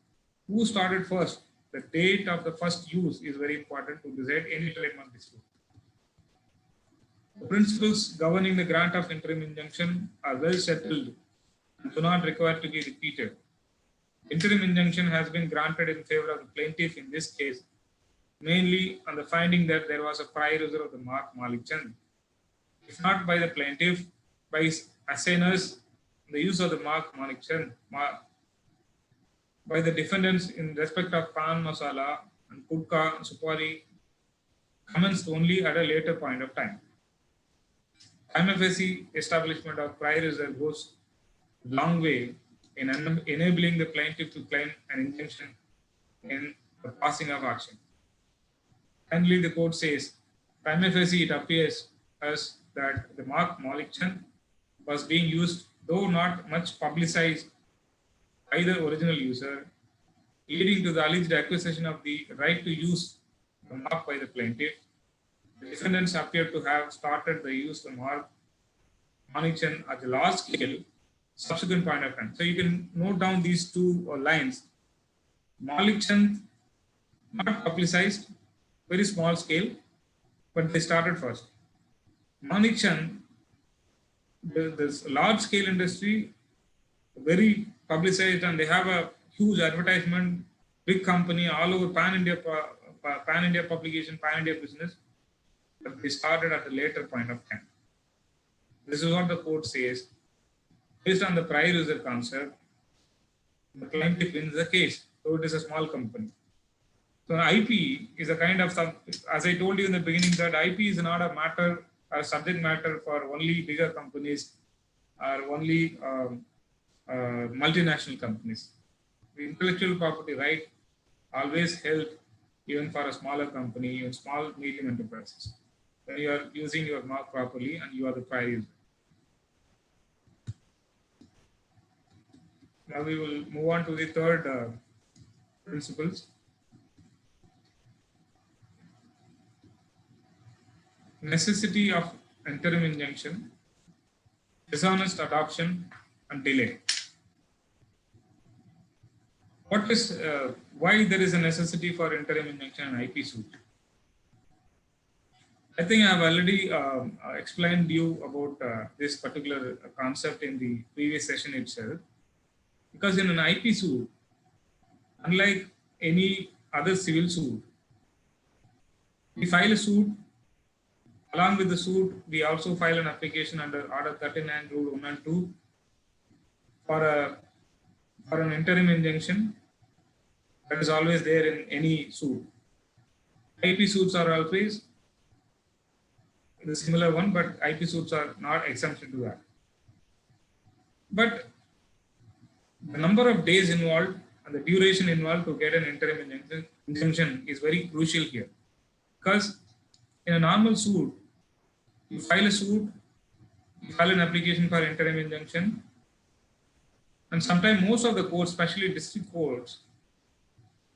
who started first? The date of the first use is very important to decide any trademark dispute. The principles governing the grant of interim injunction are well settled and do not require to be repeated. Interim injunction has been granted in favor of the plaintiff in this case, mainly on the finding that there was a prior user of the mark Malik Chand. If not by the plaintiff, by his assigners, the use of the mark Malik Chand, by the defendants in respect of pan masala and kudka and supari commenced only at a later point of time. Prima facie establishment of prior user goes a long way in enabling the plaintiff to claim an injunction in the passing of action. Finally, the court says, prima facie it appears as that the mark Malik Chand was being used, though not much publicized by the original user, leading to the alleged acquisition of the right to use the mark by the plaintiff. The defendants appear to have started the use of the mark Malik Chand at the large scale subsequent point of time. So you can note down these two lines. Malik Chand, not publicized, very small scale, but they started first. Malik Chand, this large scale industry, very publicized, and they have a huge advertisement, big company all over pan India publication, pan India business, but they started at a later point of time. This is what the court says. Based on the prior user concept, the plaintiff wins the case, so it is a small company. So IP is a kind of, as I told you in the beginning, that IP is not a matter, a subject matter for only bigger companies or only multinational companies. The intellectual property right always held even for a smaller company, even small, medium enterprises, when you are using your mark properly and you are the prior user. Now we will move on to the third principles. Necessity of interim injunction, dishonest adoption, and delay. What is why there is a necessity for interim injunction and IP suit? I think I have already explained you about this particular concept in the previous session itself. Because in an IP suit, unlike any other civil suit, we file a suit. Along with the suit, we also file an application under Order 39, Rule 1 and 2 for an interim injunction that is always there in any suit. IP suits are always the similar one, but IP suits are not exemption to that. But the number of days involved and the duration involved to get an interim injunction is very crucial here. Because in a normal suit, you file a suit, you file an application for interim injunction, and sometimes most of the courts, especially district courts,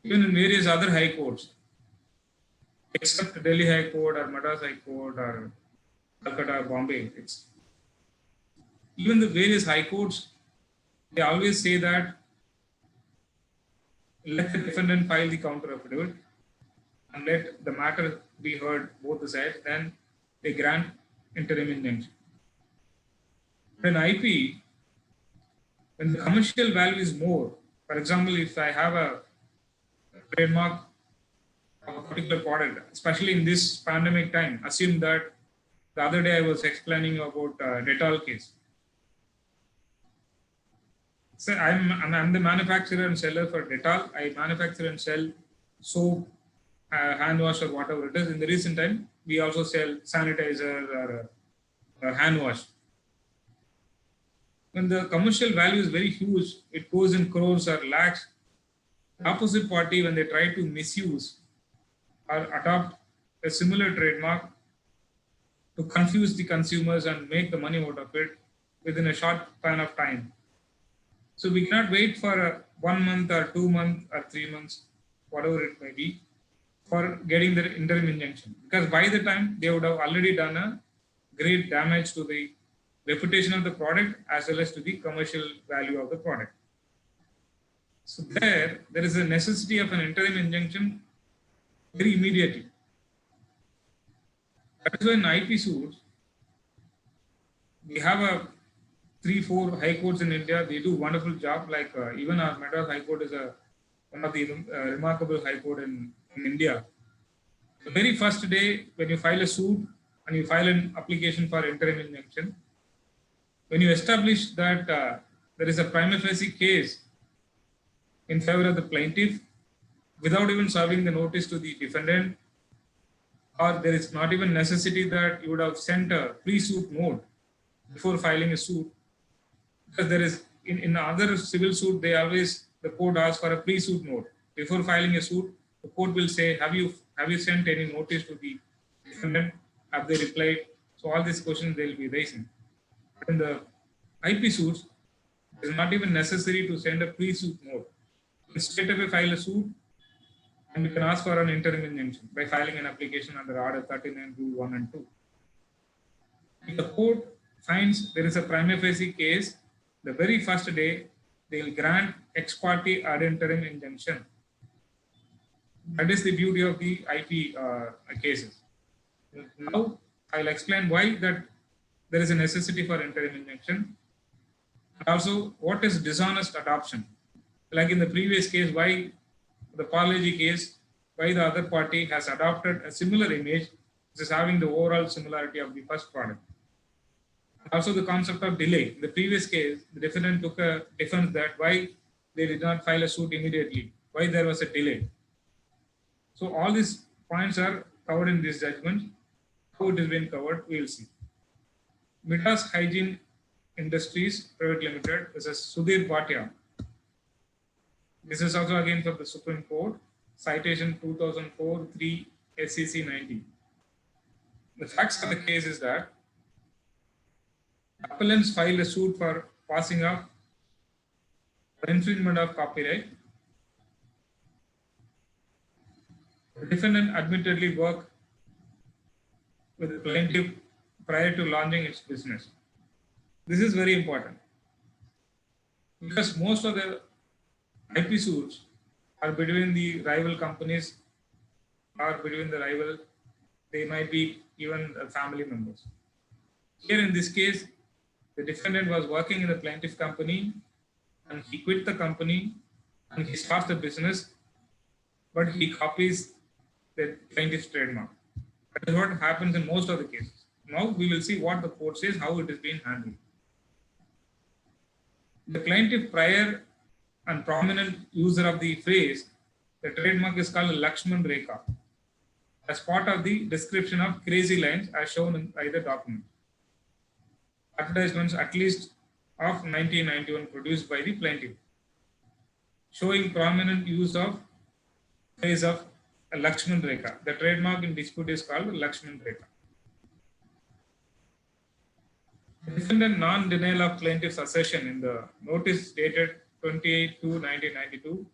even in various other high courts, except Delhi High Court or Madras High Court or Calcutta, Bombay, even the various high courts, they always say that let the defendant file the counter affidavit and let the matter be heard both the sides, then they grant interim injunction. In IP, when the commercial value is more, for example, if I have a trademark of a particular product, especially in this pandemic time, assume that the other day I was explaining about Dettol case. So I'm the manufacturer and seller for Dettol. I manufacture and sell soap, hand wash, or whatever it is. In the recent time, we also sell sanitizer or hand wash. When the commercial value is very huge, it goes in crores or lakhs. The opposite party, when they try to misuse or adopt a similar trademark to confuse the consumers and make the money out of it within a short span of time. So we cannot wait for 1 month or 2 months or 3 months, whatever it may be, for getting the interim injunction. Because by the time they would have already done a great damage to the reputation of the product as well as to the commercial value of the product. So there is a necessity of an interim injunction very immediately. That is why in IP suits, we have a 3-4 high courts in India. They do wonderful job. Like even our Madras High Court is one of the remarkable high court in India. The very first day when you file a suit and you file an application for interim injunction, when you establish that there is a prima facie case in favor of the plaintiff without even serving the notice to the defendant, or there is not even necessity that you would have sent a pre-suit note before filing a suit, because there is in other civil suit the court asks for a pre-suit note before filing a suit. The court will say, have you sent any notice to the defendant? Have they replied? So all these questions they will be raising. In the IP suits, it is not even necessary to send a pre-suit note. You can straight away file a suit and you can ask for an interim injunction by filing an application under Order 39, Rule 1 and 2. If the court finds there is a prima facie case, the very first day, they will grant ex parte ad interim injunction. That is the beauty of the IP cases. Now, I'll explain why that there is a necessity for interim injunction. And also, what is dishonest adoption? Like in the previous case, why the Parle-G case, why the other party has adopted a similar image, which is having the overall similarity of the first product. Also, the concept of delay. In the previous case, the defendant took a defense that why they did not file a suit immediately, why there was a delay. So all these points are covered in this judgment. How it has been covered, we will see. Midas Hygiene Industries Private Limited. This is Sudhir Bhatia. This is also again from the Supreme Court. citation 2004-3 SCC 90. The facts of the case is that appellants filed a suit for passing off infringement of copyright. The defendant admittedly worked with the plaintiff prior to launching its business. This is very important because most of the IP suits are between the rival companies or between the rival, they might be even family members. Here in this case, the defendant was working in the plaintiff company and he quit the company and he starts the business, but he copies the plaintiff's trademark. That is what happens in most of the cases. Now we will see what the court says, how it is being handled. The plaintiff prior and prominent user of the phrase, the trademark is called Lakshman Rekha, as part of the description of crazy lines as shown by the document. Advertisements at least of 1991 produced by the plaintiff, showing prominent use of phrase of Lakshman Rekha. The trademark in dispute is called Lakshman Rekha. The defendant non-denial of plaintiff's assertion in the notice dated 28/2/1992.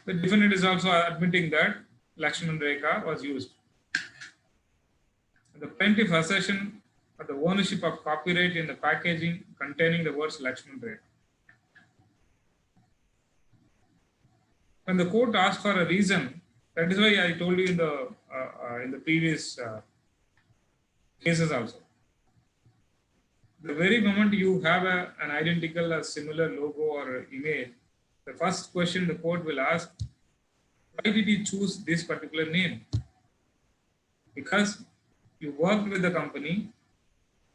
The defendant is also admitting that Lakshman Rekha was used. The plaintiff assertion of the ownership of copyright in the packaging containing the words Lakshman Rekha. When the court asked for a reason, that is why I told you in the previous cases also. The very moment you have an identical or similar logo or image, the first question the court will ask, why did you choose this particular name? Because you worked with the company,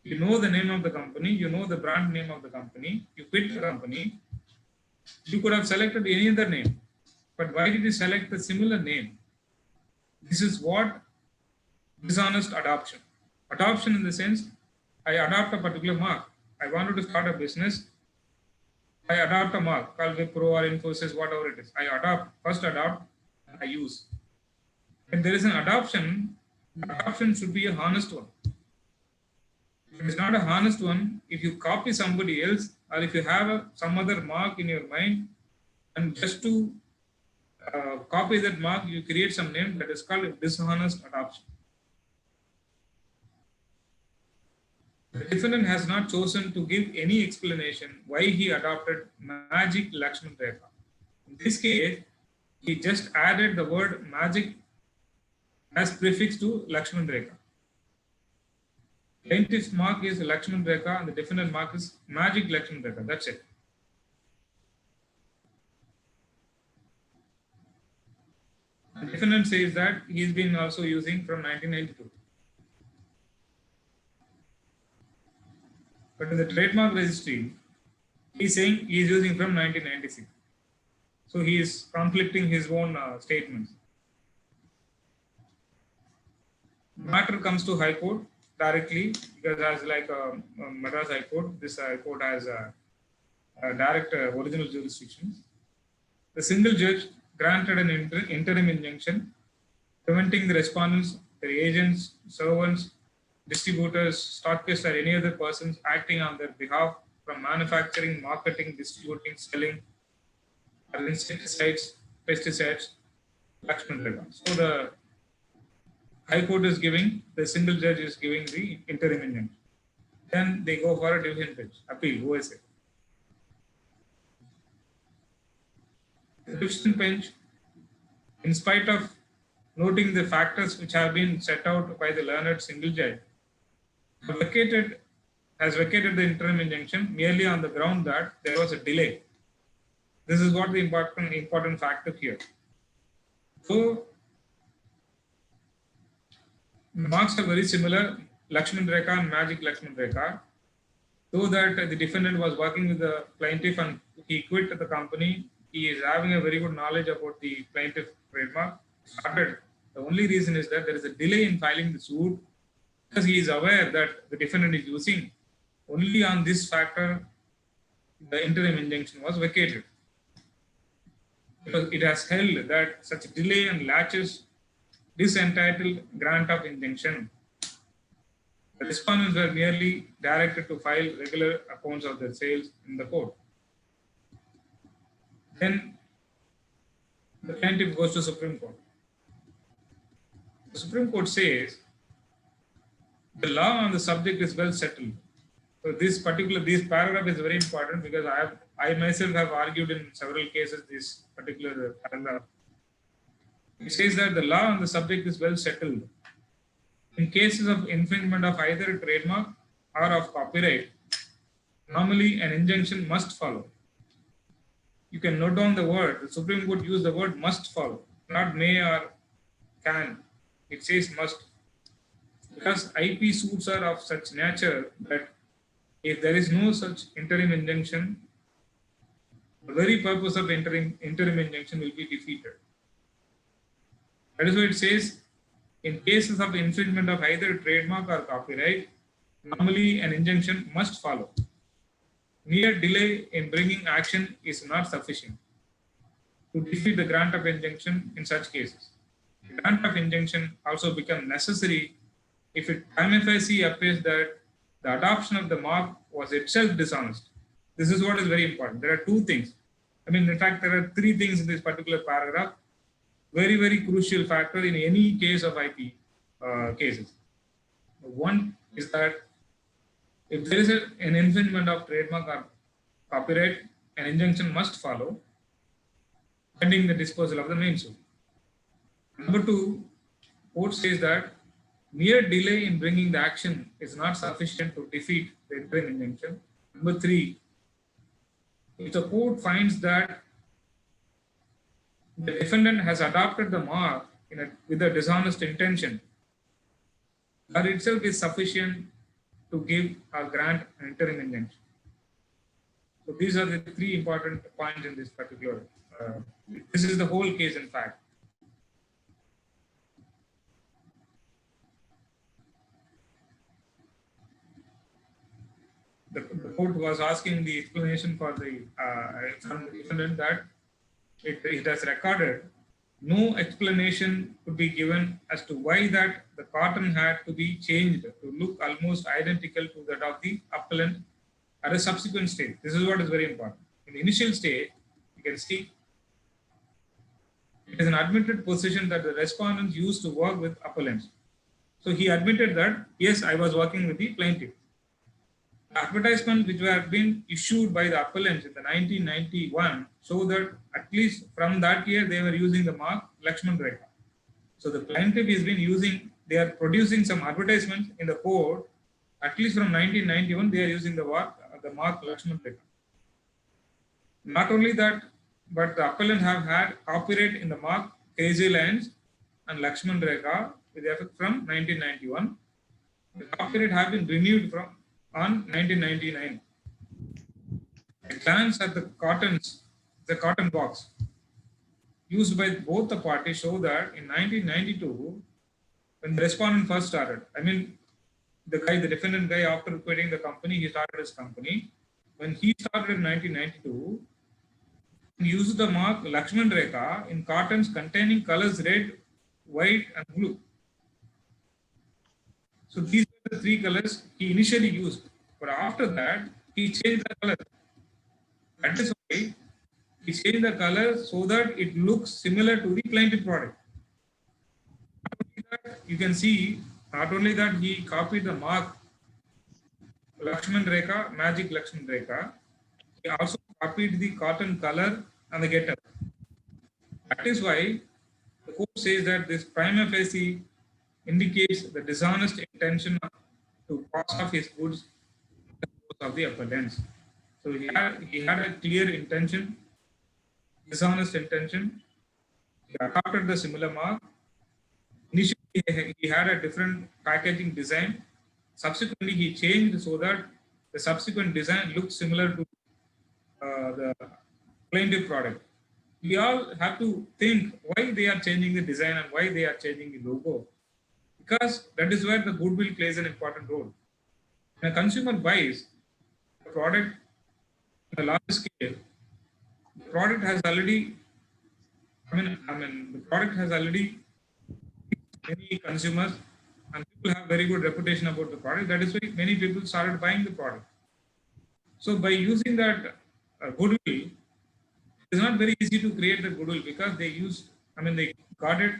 you know the name of the company, you know the brand name of the company, you quit the company, you could have selected any other name. But why did you select a similar name? This is what dishonest adoption. Adoption in the sense, I adopt a particular mark. I wanted to start a business. I adopt a mark called Wipro or Infosys, whatever it is. First adopt, and I use. When there is an adoption, the adoption should be a honest one. If it is not a honest one, if you copy somebody else or if you have some other mark in your mind and just to copy that mark, you create some name, that is called dishonest adoption. The defendant has not chosen to give any explanation why he adopted Magic Lakshman Rekha. In this case, he just added the word magic as prefix to Lakshman Rekha. Plaintiff's mark is Lakshman Rekha and the defendant mark is Magic Lakshman Rekha. That's it. The defendant says that he's been also using from 1992. But in the trademark registry, he's saying he's using from 1996. So he is conflicting his own statements. The matter comes to High Court directly because as like Madras High Court, this High Court has a direct original jurisdiction. The single judge granted an interim injunction preventing the respondents, their agents, servants, distributors, stockists, or any other persons acting on their behalf from manufacturing, marketing, distributing, selling insecticides, pesticides, Lakshman Rekha. So the High Court is giving, the single judge is giving the interim injunction. Then they go for a division bench, appeal, OSA. The division bench, in spite of noting the factors which have been set out by the learned single judge, has vacated the interim injunction merely on the ground that there was a delay. This is what the important factor here. So the marks are very similar, Lakshman Rekha and Magic Lakshman Rekha. Though that the defendant was working with the plaintiff and he quit the company, he is having a very good knowledge about the plaintiff trademark. The only reason is that there is a delay in filing the suit because he is aware that the defendant is using. Only on this factor, the interim injunction was vacated. because it has held that such delay and laches disentitled grant of injunction. The respondents were merely directed to file regular accounts of their sales in the court. Then the plaintiff goes to Supreme Court. The Supreme Court says the law on the subject is well settled. So this paragraph is very important because I myself have argued in several cases this particular paragraph. It says that the law on the subject is well settled. In cases of infringement of either a trademark or of copyright, normally an injunction must follow. You can note down the word. The Supreme Court used the word must follow, not may or can. It says must. Because IP suits are of such nature that if there is no such interim injunction, the very purpose of interim injunction will be defeated. That is why it says, in cases of infringement of either trademark or copyright, normally an injunction must follow. Mere delay in bringing action is not sufficient to defeat the grant of injunction in such cases. The grant of injunction also becomes necessary if it prima facie appears that the adoption of the mark was itself dishonest. This is what is very important. There are two things. In fact, there are three things in this particular paragraph. Very, very crucial factor in any case of IP cases. One is that if there is an infringement of trademark or copyright, an injunction must follow, pending the disposal of the main suit. Number two, court says that mere delay in bringing the action is not sufficient to defeat the interim injunction. Number three, if the court finds that the defendant has adopted the mark with a dishonest intention, that itself is sufficient to give or grant an interim injunction. So these are the three important points in this particular. This is the whole case, in fact. The court was asking the explanation for the from the defendant that it has recorded no explanation could be given as to why that the cotton had to be changed to look almost identical to that of the appellant at a subsequent stage. This is what is very important. In the initial stage, you can see it is an admitted position that the respondents used to work with appellants. So he admitted that, yes, I was working with the plaintiff. The advertisement which had been issued by the appellants in the 1991 show that at least from that year they were using the mark Lakshman Rekha. So the plaintiff has been using, they are producing some advertisements in the court, at least from 1991 they are using the mark Lakshman Rekha. Not only that, but the appellant have had copyright in the mark Crazy Lines and Lakshman Rekha with effect from 1991. The copyright have been renewed on 1999. A glance at the cotton box used by both the parties show that in 1992, when the respondent first started, the defendant guy, after quitting the company, he started his company. When he started in 1992, he used the mark Lakshman Rekha in cottons containing colors red, white, and blue. So these are the three colors he initially used, but after that he changed the color. That is why he changed the color so that it looks similar to the plaintiff product. Not only that, you can see, not only that he copied the mark Lakshman Rekha, Magic Lakshman Rekha, he also copied the cotton color and the getup. That is why the court says that this prima facie indicates the dishonest intention to pass off his goods of the appellants. So he had a clear intention, dishonest intention. He adopted the similar mark. Initially, he had a different packaging design. Subsequently, he changed so that the subsequent design looks similar to the plaintiff product. We all have to think why they are changing the design and why they are changing the logo. Because that is where the goodwill plays an important role. When a consumer buys a product on a large scale, the product has already The product has already many consumers and people have very good reputation about the product. That is why many people started buying the product. So by using that goodwill, it's not very easy to create the goodwill because they got it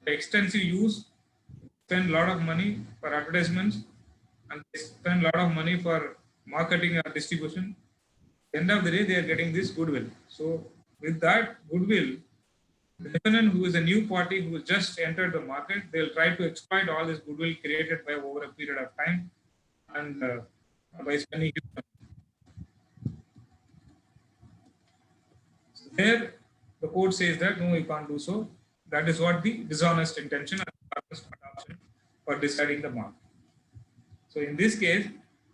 extensive use, spend a lot of money for advertisements, and they spend a lot of money for marketing or distribution. End of the day, they are getting this goodwill. So with that goodwill, the defendant who is a new party who has just entered the market, they'll try to exploit all this goodwill created by over a period of time and by spending huge money. So there, the court says that no, you can't do so. That is what the dishonest intention and dishonest adoption for deciding the mark. So in this case,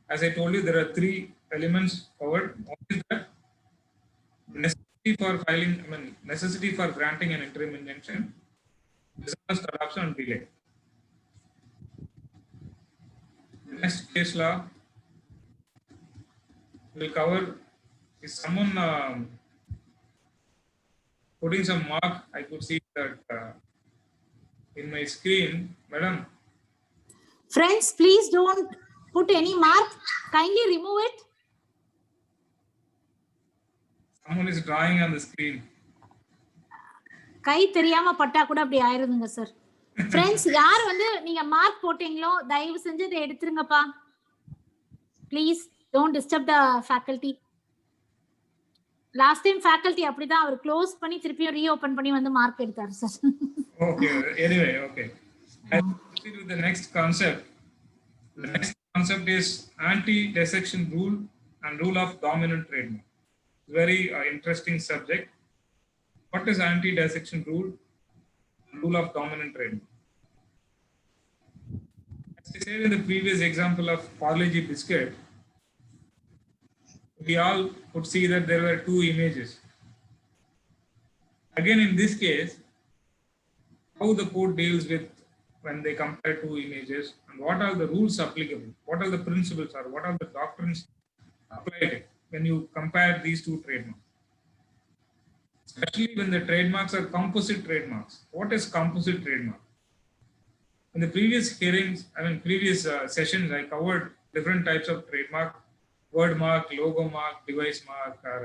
as I told you, there are three elements covered. One is that necessity for filing, necessity for granting an interim injunction, dishonest adoption and delay. The next case law will cover is someone putting some mark. I could see that in my screen, madam. Friends, please don't put any mark. Kindly remove it. Someone is drawing on the screen. கை தெரியாம பட்டா கூட அப்படி ஆயிருதுங்க sir. Friends, யார் வந்து நீங்க mark போட்டீங்களோ தயவு செஞ்சு இதை எடுத்துருங்கப்பா. Please don't disturb the faculty. Last time faculty அப்படிதான் அவர் க்ளோஸ் பண்ணி திருப்பியும் ரீஓபன் பண்ணி வந்து மார்க் எடுத்தார் sir. Okay, anyway, okay. I'll proceed with the next concept. The next concept is anti-dissection rule and rule of dominant trademark. Very interesting subject. What is anti-dissection rule and rule of dominant trademark? As I said in the previous example of Parle-G biscuit, we all could see that there were two images. Again, in this case, how the court deals with when they compare two images and what are the rules applicable, what are the principles or what are the doctrines applied when you compare these two trademarks. Especially when the trademarks are composite trademarks. What is composite trademark? In the previous hearings, previous sessions, I covered different types of trademark: word mark, logo mark, device mark, or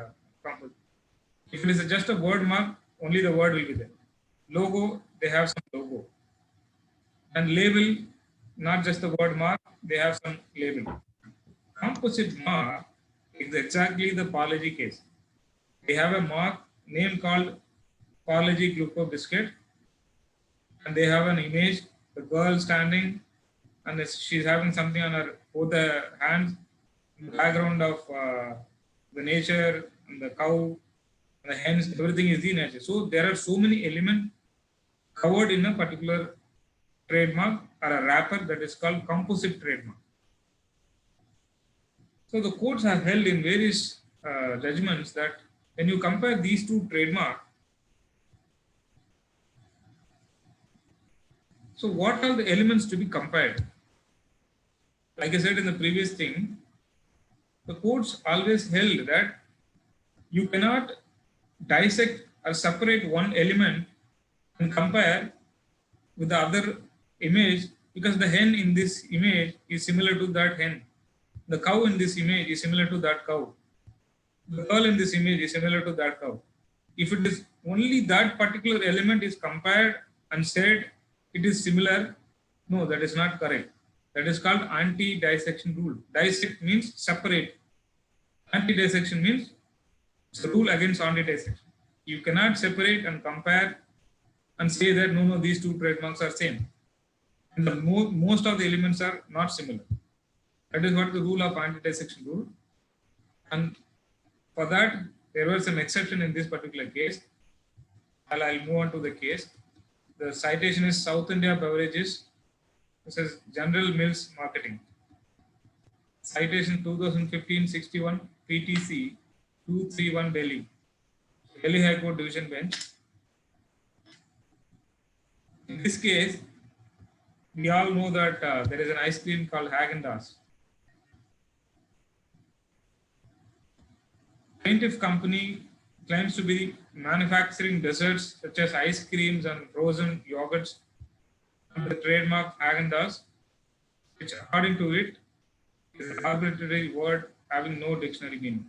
composite. If it is just a word mark, only the word will be there. Logo, they have some logo. And label, not just the word mark, they have some label. Composite mark is exactly the Parle-G case. They have a mark name called Parle-G Gluco biscuit, and they have an image, the girl standing, and she's having something on her both the hands, in the background of the nature and the cow, and the hens, everything is the nature. So there are so many elements covered in a particular trademark or a wrapper that is called composite trademark. So the courts have held in various judgments that when you compare these two trademarks, so what are the elements to be compared? Like I said in the previous thing, the courts always held that you cannot dissect or separate one element and compare with the other image, because the hen in this image is similar to that hen. The cow in this image is similar to that cow. The girl in this image is similar to that cow. If it is only that particular element is compared and said it is similar, no, that is not correct. That is called anti-dissection rule. Dissect means separate. Anti-dissection means it's a rule against anti-dissection. You cannot separate and compare and say that no, these two trademarks are same. And most of the elements are not similar. That is what the rule of anti-dissection rule. And for that, there was some exception in this particular case. I'll move on to the case. The citation is South India Beverages. This is General Mills Marketing. Citation 2015-61 PTC 231 Delhi. Delhi High Court Division Bench. In this case, we all know that there is an ice cream called Häagen-Dazs. Plaintiff company claims to be manufacturing desserts such as ice creams and frozen yogurts under the trademark Haagen-Dazs, which according to it is an arbitrary word having no dictionary meaning.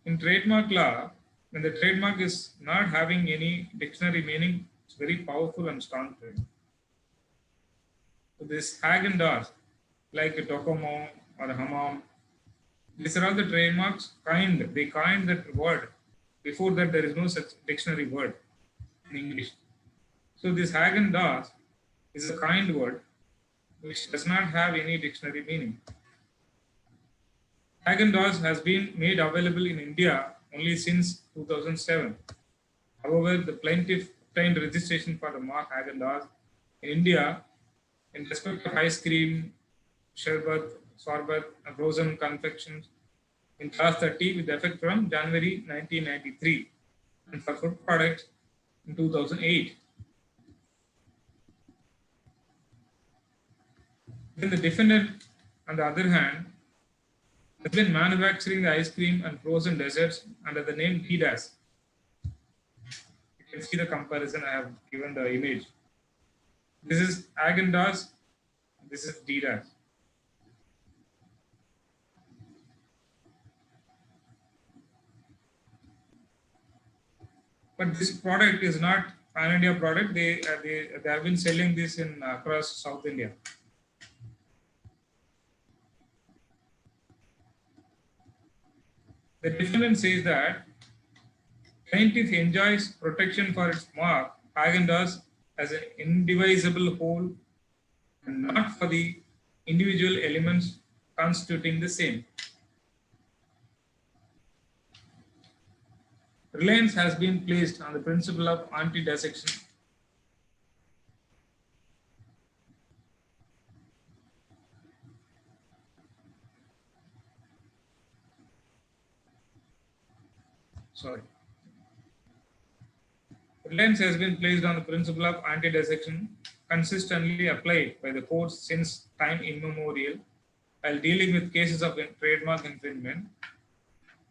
In trademark law, when the trademark is not having any dictionary meaning, it's very powerful and strong term. So this Haagen-Dazs, like a Docomo or a Hamam, these are all the trademarks they coined that word. Before that, there is no such dictionary word in English. So this Haagen-Dazs is a kind word which does not have any dictionary meaning. Haagen-Dazs has been made available in India only since 2007. However, the plaintiff obtained registration for the mark Haagen-Dazs in India in respect of ice cream, sherbet, sorbet, and frozen confections in Class 30 with effect from January 1993 and for food products in 2008. Then the defendant, on the other hand, has been manufacturing the ice cream and frozen desserts under the name Didas. You can see the comparison. I have given the image. This is Haagen-Dazs. This is Didas. But this product is not an India product. They have been selling this in across South India. The defendant says that plaintiff enjoys protection for its mark Haagen-Dazs as an indivisible whole and not for the individual elements constituting the same. Reliance has been placed on the principle of anti-dissection. Reliance has been placed on the principle of anti-dissection consistently applied by the courts since time immemorial while dealing with cases of trademark infringement.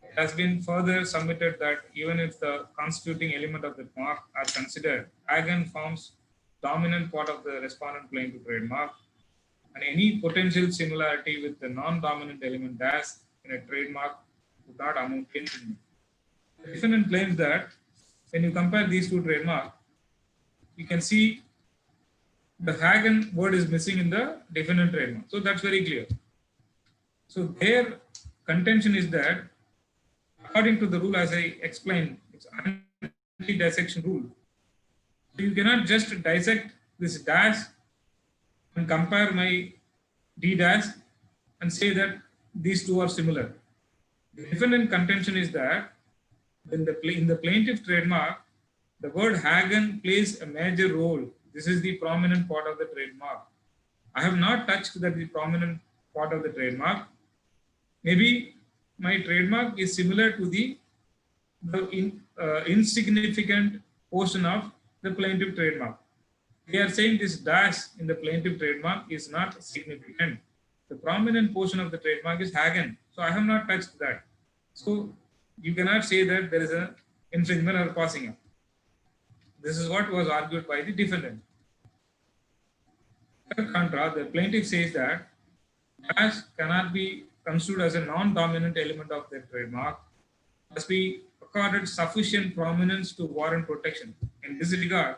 It has been further submitted that even if the constituting element of the mark are considered, Hagen forms dominant part of the respondent claim to trademark, and any potential similarity with the non-dominant element as in a trademark would not amount to infringement. The defendant claims that when you compare these two trademarks, you can see the Hagen word is missing in the defendant trademark. So that's very clear. So their contention is that according to the rule, as I explained, it's anti-dissection rule. So you cannot just dissect this dash and compare my D dash and say that these two are similar. The defendant contention is that in the plaintiff trademark, the word Hagen plays a major role. This is the prominent part of the trademark. I have not touched the prominent part of the trademark. Maybe my trademark is similar to the insignificant portion of the plaintiff trademark. They are saying this dash in the plaintiff trademark is not significant. The prominent portion of the trademark is Hagen. So I have not touched that. So you cannot say that there is an infringement or passing up. This is what was argued by the defendant. In contrast, the plaintiff says that dash cannot be construed as a non-dominant element of the trademark, must be accorded sufficient prominence to warrant protection. In this regard,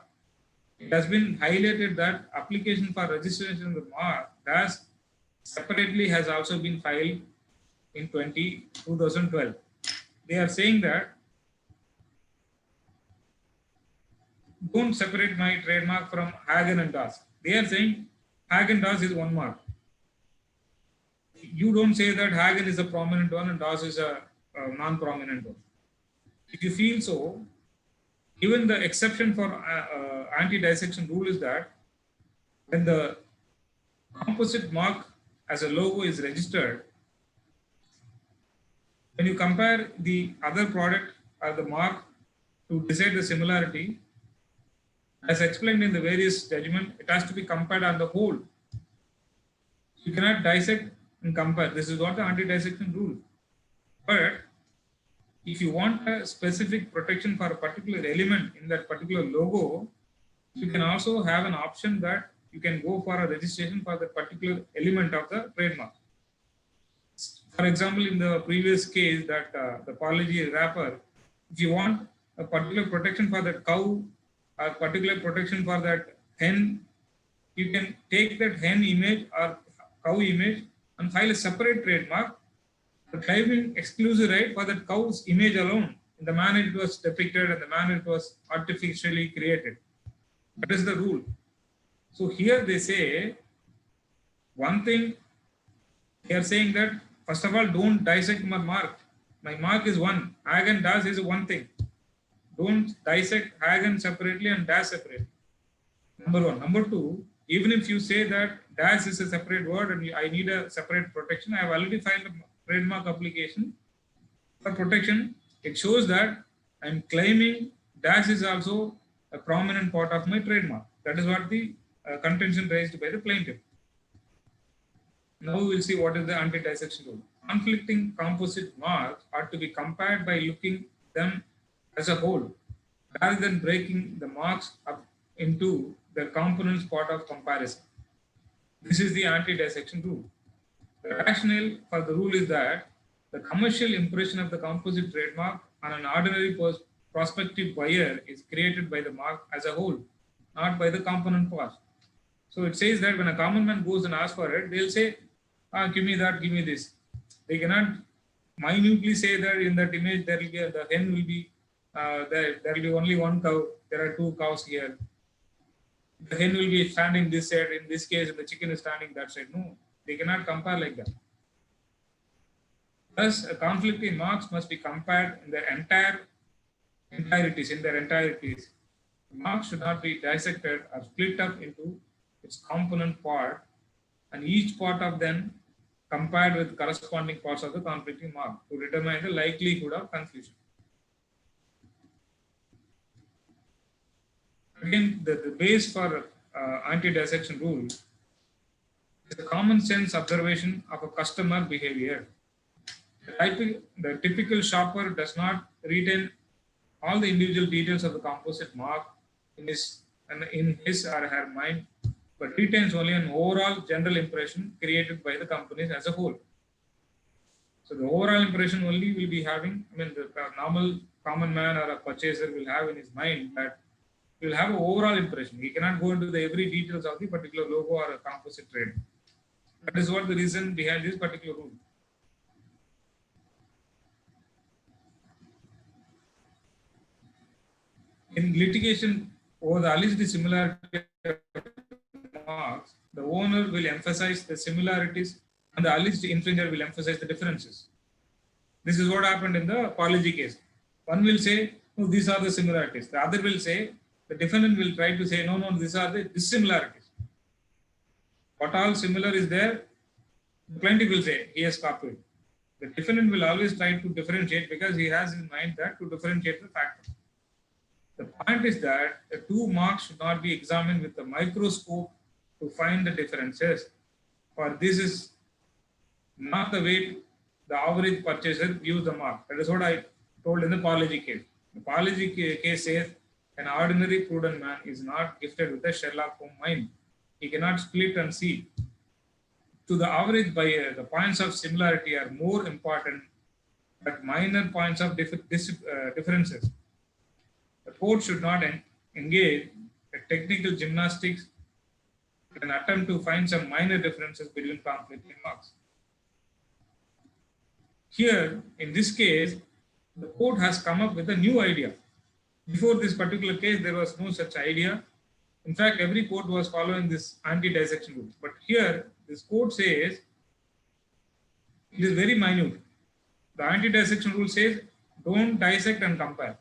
it has been highlighted that application for registration of the mark dash separately has also been filed in 2012. They are saying that don't separate my trademark from Hagen and Dazs. They are saying Hagen-Dazs is one mark. You don't say that Hagen is a prominent one and Dazs is a non-prominent one. If you feel so, even the exception for anti-dissection rule is that when the composite mark as a logo is registered, when you compare the other product or the mark to decide the similarity, as explained in the various judgment, it has to be compared on the whole. You cannot dissect and compare. This is what the anti-dissection rule. But if you want a specific protection for a particular element in that particular logo, you can also have an option that you can go for a registration for the particular element of the trademark. For example, in the previous case that the Parle-G wrapper, if you want a particular protection for that cow or particular protection for that hen, you can take that hen image or cow image and file a separate trademark, claiming exclusive right for that cow's image alone in the manner it was depicted and the manner it was artificially created. That is the rule. So here they say one thing, they are saying that first of all, don't dissect my mark. My mark is one. Hag and das is one thing. Don't dissect hag and separately and das separately. Number one. Number two, even if you say that das is a separate word and I need a separate protection, I have already filed a trademark application for protection. It shows that I'm claiming das is also a prominent part of my trademark. That is what the contention raised by the plaintiff. Now we will see what is the anti-dissection rule. Conflicting composite marks are to be compared by looking them as a whole, rather than breaking the marks up into the components part of comparison. This is the anti-dissection rule. The rationale for the rule is that the commercial impression of the composite trademark on an ordinary prospective buyer is created by the mark as a whole, not by the component parts. So it says that when a common man goes and asks for it, they'll say, give me that, give me this. They cannot minutely say that in that image there will be the hen will be there will be only one cow. There are two cows here. The hen will be standing this side. In this case, the chicken is standing that side. No, they cannot compare like that. Thus, conflicting marks must be compared in their entireties. Marks should not be dissected or split up into its component part, and each part of them compared with corresponding parts of the conflicting mark to determine the likelihood of confusion. Again, the base for anti-dissection rule is a common sense observation of a customer behavior. The typical shopper does not retain all the individual details of the composite mark in his or her mind, but retains only an overall general impression created by the companies as a whole. So the overall impression only will be having, the normal common man or a purchaser will have in his mind that he will have an overall impression. He cannot go into the every details of the particular logo or a composite trade. That is what the reason behind this particular rule. In litigation over the alleged similarity of marks, the owner will emphasize the similarities and the alleged infringer will emphasize the differences. This is what happened in the Parle-G case. One will say, no, these are the similarities. The other will say, the defendant will try to say, no, these are the dissimilarities. What all similar is there, the plaintiff will say, he has copied. The defendant will always try to differentiate because he has in mind that to differentiate the factor. The point is that the two marks should not be examined with a microscope to find the differences, for this is not the way the average purchaser views the mark. That is what I told in the Parle-G case. The Parle-G case says an ordinary prudent man is not gifted with a Sherlock Holmes mind. He cannot split and see. To the average buyer, the points of similarity are more important than minor points of differences. The court should not engage in technical gymnastics in an attempt to find some minor differences between conflicting marks. Here, in this case, the court has come up with a new idea. Before this particular case, there was no such idea. In fact, every court was following this anti-dissection rule. But here, this court says it is very minute. The anti-dissection rule says don't dissect and compare.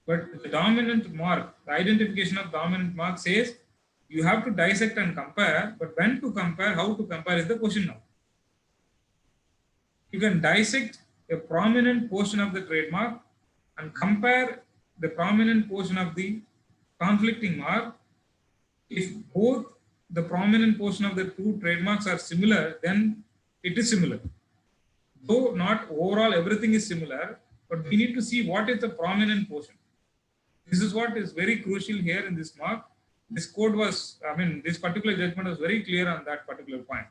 But the dominant mark, the identification of dominant mark says you have to dissect and compare, but when to compare, how to compare is the question now. You can dissect a prominent portion of the trademark and compare the prominent portion of the conflicting mark. If both the prominent portion of the two trademarks are similar, then it is similar. Though not overall everything is similar, but we need to see what is the prominent portion. This is what is very crucial here in this mark. This code was, this particular judgment was very clear on that particular point.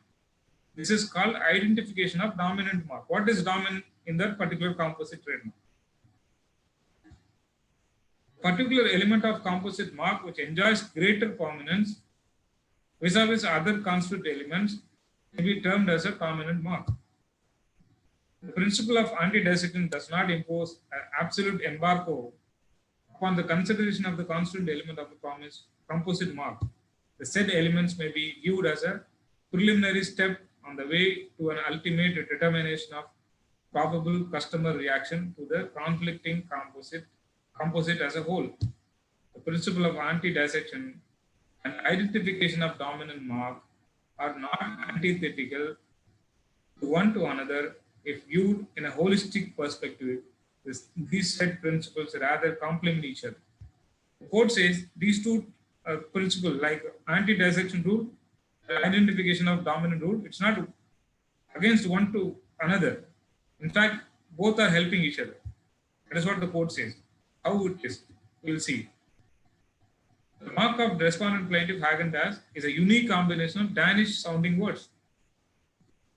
This is called identification of dominant mark. What is dominant in that particular composite trademark? Particular element of composite mark which enjoys greater prominence vis-a-vis other constituent elements may be termed as a dominant mark. The principle of anti-dissection does not impose an absolute embargo upon the consideration of the constituent element of the composite mark. The said elements may be viewed as a preliminary step on the way to an ultimate determination of probable customer reaction to the conflicting composite as a whole. The principle of anti-dissection and identification of dominant mark are not antithetical to one to another if viewed in a holistic perspective. These said principles rather complement each other. The court says these two principles, like anti-dissection rule, identification of dominant rule, it's not against one to another. In fact, both are helping each other. That is what the court says. How it is, we will see. The mark of the respondent plaintiff Häagen-Dazs is a unique combination of Danish sounding words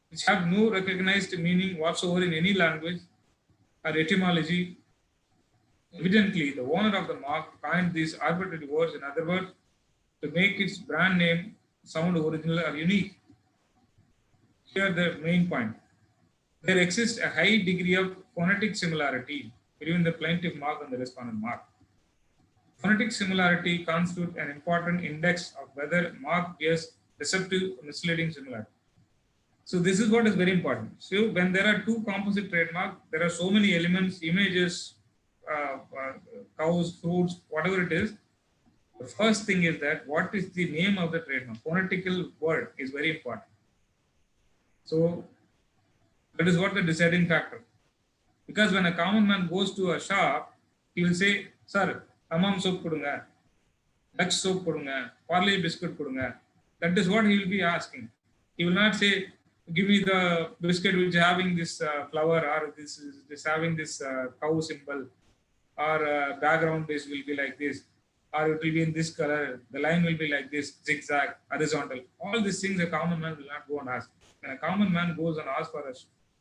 which have no recognized meaning whatsoever in any language or etymology. Evidently, the owner of the mark coined these arbitrary words, in other words, to make its brand name sound original or unique. Here the main point. There exists a high degree of phonetic similarity between the plaintiff mark and the respondent mark. Phonetic similarity constitutes an important index of whether mark bears deceptive or misleading similarity. So this is what is very important. So when there are two composite trademarks, there are so many elements, images, cows, fruits, whatever it is. The first thing is that what is the name of the trademark? Phonetical word is very important. So that is what the deciding factor. Because when a common man goes to a shop, he will say, "Sir, Hamam soap kudunga, Dutch soap kudunga, Parle biscuit kudunga." That is what he will be asking. He will not say, "Give me the biscuit which is having this flower, or this having this cow symbol, or background base will be like this, or it will be in this color, the line will be like this, zigzag, horizontal." All these things a common man will not go and ask. When a common man goes and asks for a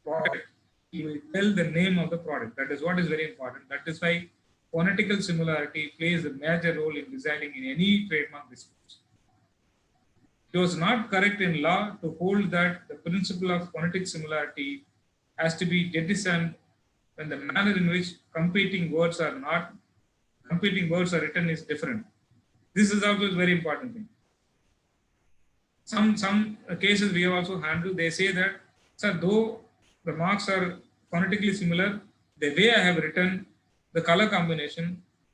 product, he will tell the name of the product. That is what is very important. That is why phonetical similarity plays a major role in deciding in any trademark disputes. It was not correct in law to hold that the principle of phonetic similarity has to be jettisoned when the manner in which competing words are written is different. This is also a very important thing. Some cases we have also handled, they say that, "Sir, though the marks are phonetically similar, the way I have written the color combination,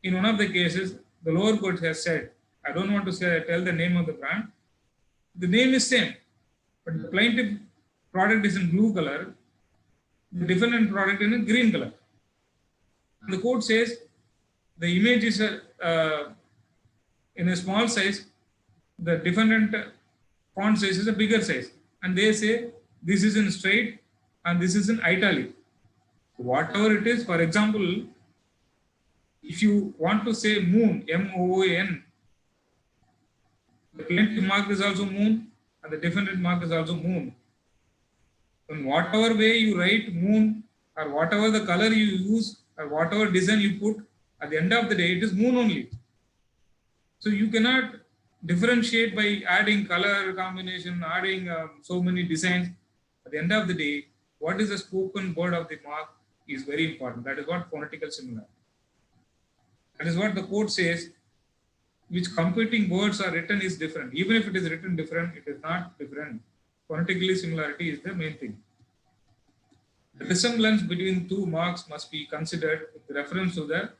in one of the cases, the lower court has said, I don't want to tell the name of the brand, the name is same, but the plaintiff product is in blue color, the defendant product in a green color." The court says the image is in a small size, the defendant font size is a bigger size, and they say this is in straight and this is in italic. Whatever it is, for example, if you want to say moon, M-O-O-N, the plaintiff mark is also moon and the defendant mark is also moon. In whatever way you write moon, or whatever the color you use, or whatever design you put, at the end of the day, it is moon only. So you cannot differentiate by adding color combination, adding so many designs. At the end of the day, what is the spoken word of the mark is very important. That is what phonetical similarity. That is what the court says, which competing words are written is different. Even if it is written different, it is not different. Phonetically similarity is the main thing. The resemblance between two marks must be considered with reference to the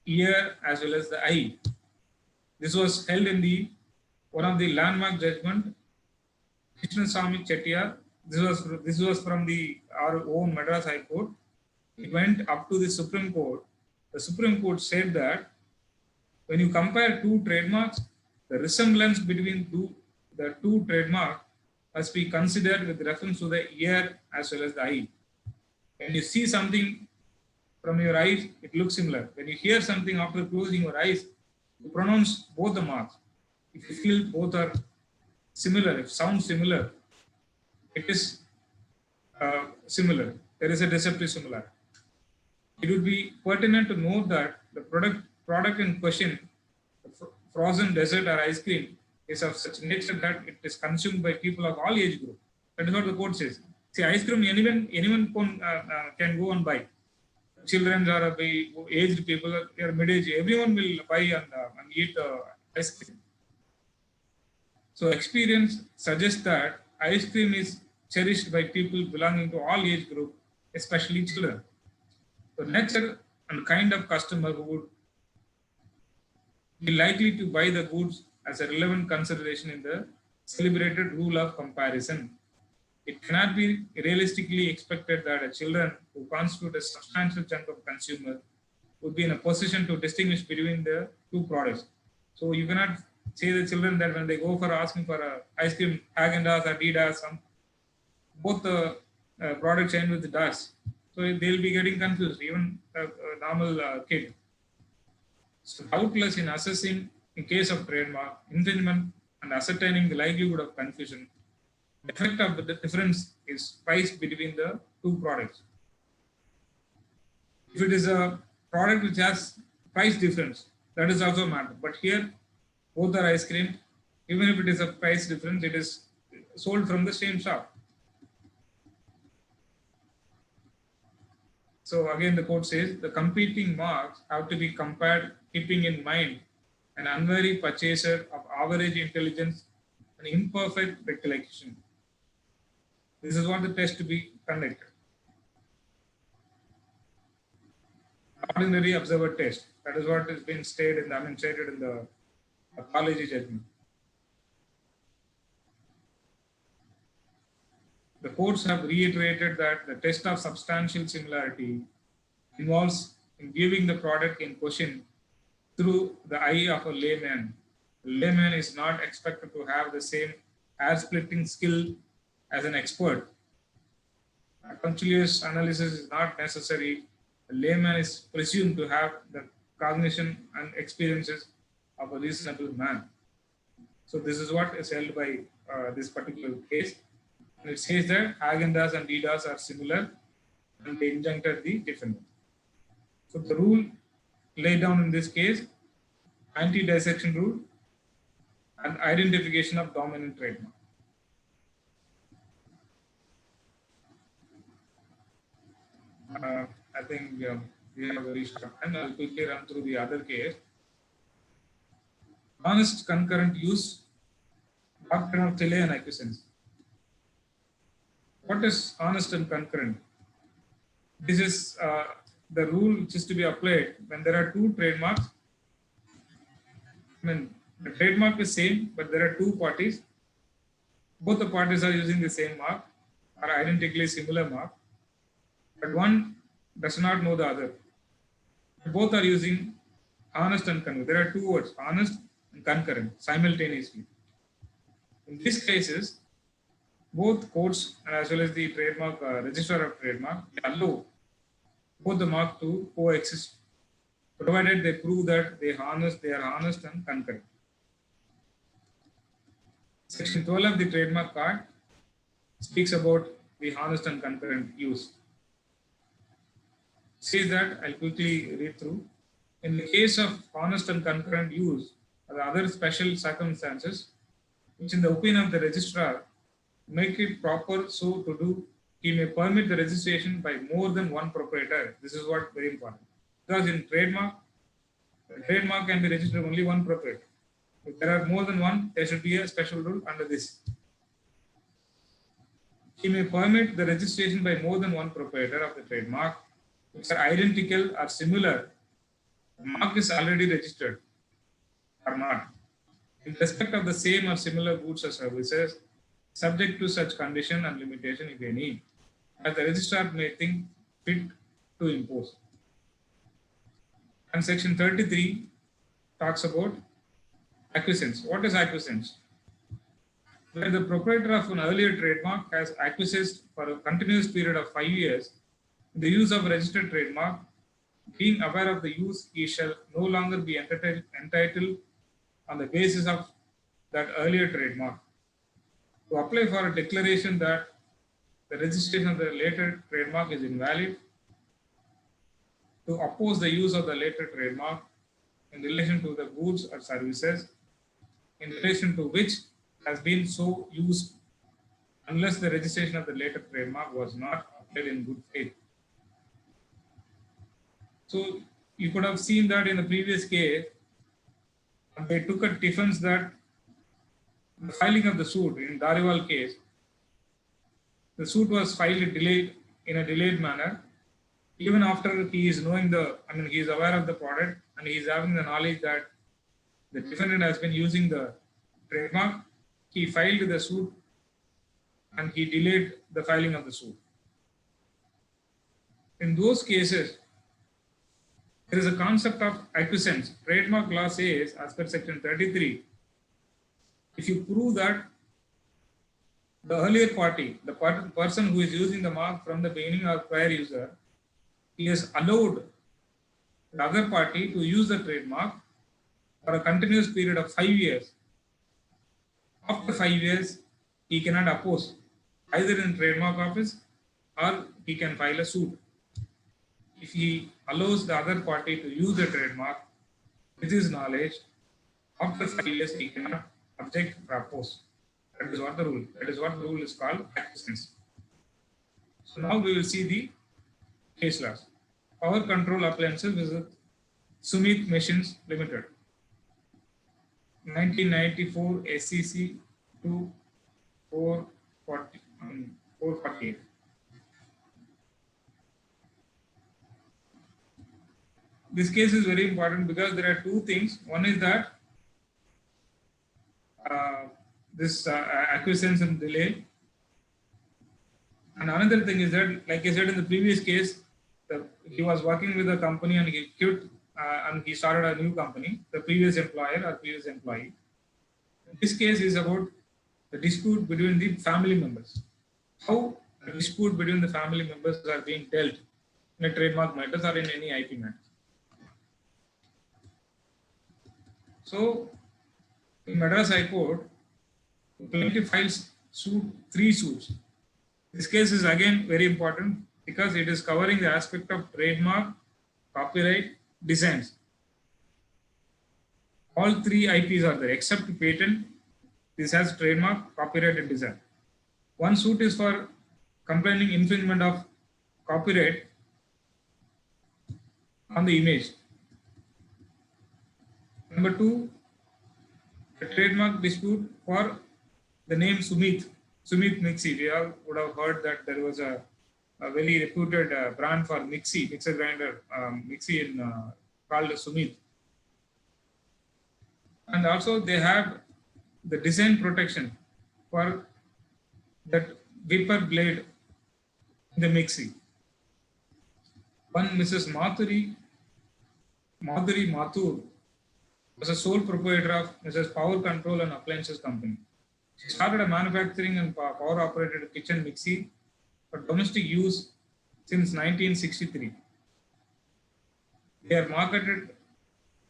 ear as well as the eye. This was held in one of the landmark judgment, Krishnasamy Chettiar. This was from our own Madras High Court. It went up to the Supreme Court. The Supreme Court said that when you compare two trademarks, the resemblance between the two trademarks must be considered with reference to the ear as well as the eye. When you see something from your eyes, it looks similar. When you hear something after closing your eyes, you pronounce both the marks. If you feel both are similar, if sound similar, it is similar. There is a deceptive similarity. It would be pertinent to note that the product in question, frozen dessert or ice cream, is of such nature that it is consumed by people of all age groups. That is what the quote says. See, ice cream anyone can go and buy. Children or aged people or mid-age, everyone will buy and eat ice cream. So experience suggests that ice cream is cherished by people belonging to all age groups, especially children. The nature and kind of customer who would be likely to buy the goods as a relevant consideration in the celebrated rule of comparison. It cannot be realistically expected that a children who constitute a substantial chunk of consumer would be in a position to distinguish between the two products. So you cannot say the children that when they go for asking for a ice cream, Häagen-Dazs or Adidas, both the products end with Das. So they'll be getting confused, even a normal kid. So doubtless in assessing in case of trademark infringement and ascertaining the likelihood of confusion, the effect of the difference is price between the two products. If it is a product which has price difference, that is also matter. But here, both are ice cream. Even if it is a price difference, it is sold from the same shop. So again, the quote says, the competing marks have to be compared, keeping in mind an unwary purchaser of average intelligence and imperfect recollection. This is what the test to be conducted. Ordinary observer test. That is what has been stated in the college judgment. The courts have reiterated that the test of substantial similarity involves in viewing the product in question through the eye of a layman. The layman is not expected to have the same hair-splitting skill as an expert. A punctilious analysis is not necessary. A layman is presumed to have the cognition and experiences of a reasonable man. So this is what is held by this particular case. And it says that Häagen-Dazs and Adidas are similar and they injuncted the defendant. So the rule laid down in this case, anti-dissection rule and identification of dominant trademark. I think we have a very short time. I'll quickly run through the other case. Honest concurrent use, doctrine of delay and acquiescence. What is honest and concurrent? This is the rule which is to be applied when there are two trademarks. I mean, the trademark is same, but there are two parties. Both the parties are using the same mark or identically similar mark, but one does not know the other. Both are using honest and concurrent. There are two words, honest and concurrent, simultaneously. In these cases, both courts as well as the trademark registrar of trademark allow both the mark to coexist, provided they prove that they are honest and concurrent. Section 12 of the trademark card speaks about the honest and concurrent use. Says that, I'll quickly read through. In the case of honest and concurrent use, or other special circumstances, which in the opinion of the registrar make it proper so to do, he may permit the registration by more than one proprietor. This is what very important. Because in trademark, the trademark can be registered only one proprietor. If there are more than one, there should be a special rule under this. He may permit the registration by more than one proprietor of the trademark, which are identical or similar. The mark is already registered or not. In respect of the same or similar goods or services, subject to such condition and limitation, if any, as the registrar may think fit to impose. And section 33 talks about acquiescence. What is acquiescence? Where the proprietor of an earlier trademark has acquiesced for a continuous period of 5 years in the use of a registered trademark, Being aware of the use, he shall no longer be entitled on the basis of that earlier trademark to apply for a declaration that the registration of the later trademark is invalid, to oppose the use of the later trademark in relation to the goods or services in relation to which has been so used unless the registration of the later trademark was not applied in good faith. So you could have seen that in the previous case, they took a defense that the filing of the suit in Dariwal case, the suit was filed in a delayed manner, even after he is knowing he is aware of the product and he is having the knowledge that the defendant has been using the trademark, he filed the suit and he delayed the filing of the suit. In those cases, there is a concept of acquiescence. Trademark law says, as per section 33, if you prove that the earlier party, the person who is using the mark from the beginning or prior user, he has allowed the other party to use the trademark for a continuous period of 5 years. After 5 years, he cannot oppose either in trademark office or he can file a suit. If he allows the other party to use the trademark with his knowledge, after 5 years he cannot object or oppose. That is what the rule. That is what the rule is called acquiescence. So now we will see the case laws. Power control appliances with Sumit Machines Limited. 1994 SCC 448. This case is very important because there are two things. One is that this acquiescence and delay. And another thing is that, like I said in the previous case, he was working with a company and he quit and he started a new company, the previous employer or previous employee. This case is about the dispute between the family members. How the dispute between the family members are being dealt in a trademark matters or in any IP matters. So, in Madras High Court, the plaintiff files three suits. This case is again very important because it is covering the aspect of trademark, copyright, designs. All three IPs are there except patent. This has trademark, copyright, and design. One suit is for complaining infringement of copyright on the image. Number two, a trademark dispute for the name Sumit Mixie. We all would have heard that there was a very reputed brand for mixer grinder, mixie called Sumit. And also they have the design protection for that Viper blade in the mixie. One Mrs. Madhuri Mathur was a sole proprietor of Mrs. Power Control and Appliances Company. She started a manufacturing and power operated kitchen mixie for domestic use since 1963. They are marketed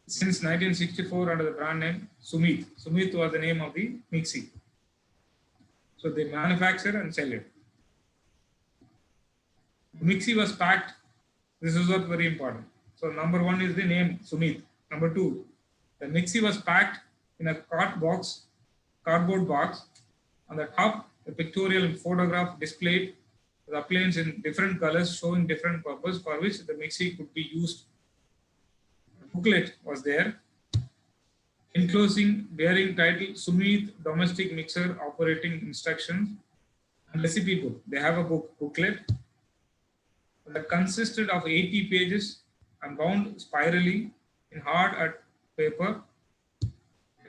since 1964 under the brand name Sumit. Sumit was the name of the mixie. So they manufacture and sell it. The mixie was packed. This is what very important. So number one is the name Sumit. Number two, the mixie was packed in a cardboard box. On the top, a pictorial photograph displayed the appliance in different colors showing different purpose for which the mixie could be used. The booklet was there, enclosing bearing title Sumit Domestic Mixer Operating Instructions and recipe book. They have a booklet that consisted of 80 pages and bound spirally in hard art paper. A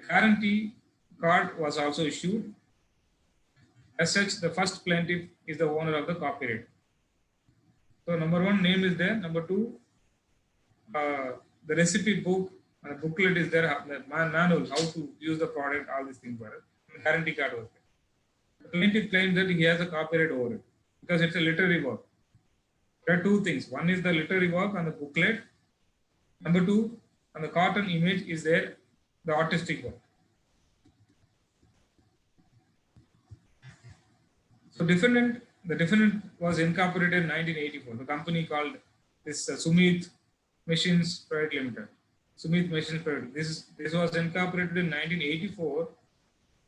guarantee card was also issued. As such, the first plaintiff is the owner of the copyright. So number one, name is there. Number two, the recipe book and the booklet is there, the manual, how to use the product, all these things were there. The guarantee card was there. The plaintiff claims that he has a copyright over it because it's a literary work. There are two things. One is the literary work and the booklet, Number two, on the cotton image is there the artistic work. So the defendant was incorporated in 1984. The company called this Sumit Machines Private Limited. Sumit Machines Private. This was incorporated in 1984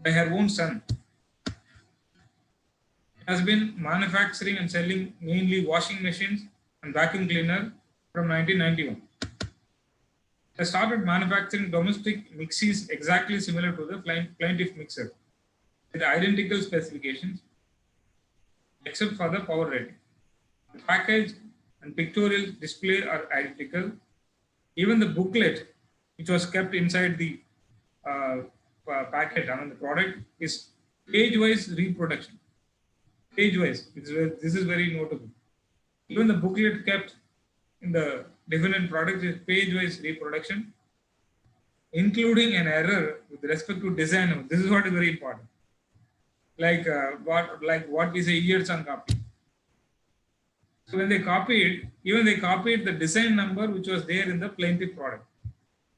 by her own son. It has been manufacturing and selling mainly washing machines and vacuum cleaner from 1991. They started manufacturing domestic mixies exactly similar to the plaintiff mixer with identical specifications except for the power rating. The package and pictorial display are identical. Even the booklet, which was kept inside the packet, the product, is page-wise reproduction. Page-wise, this is very notable. Even the booklet kept in the defendant product is page-wise reproduction, including an error with respect to design. This is what is very important. Like what we say years on copy. So when they copied, even they copied the design number which was there in the plaintiff product.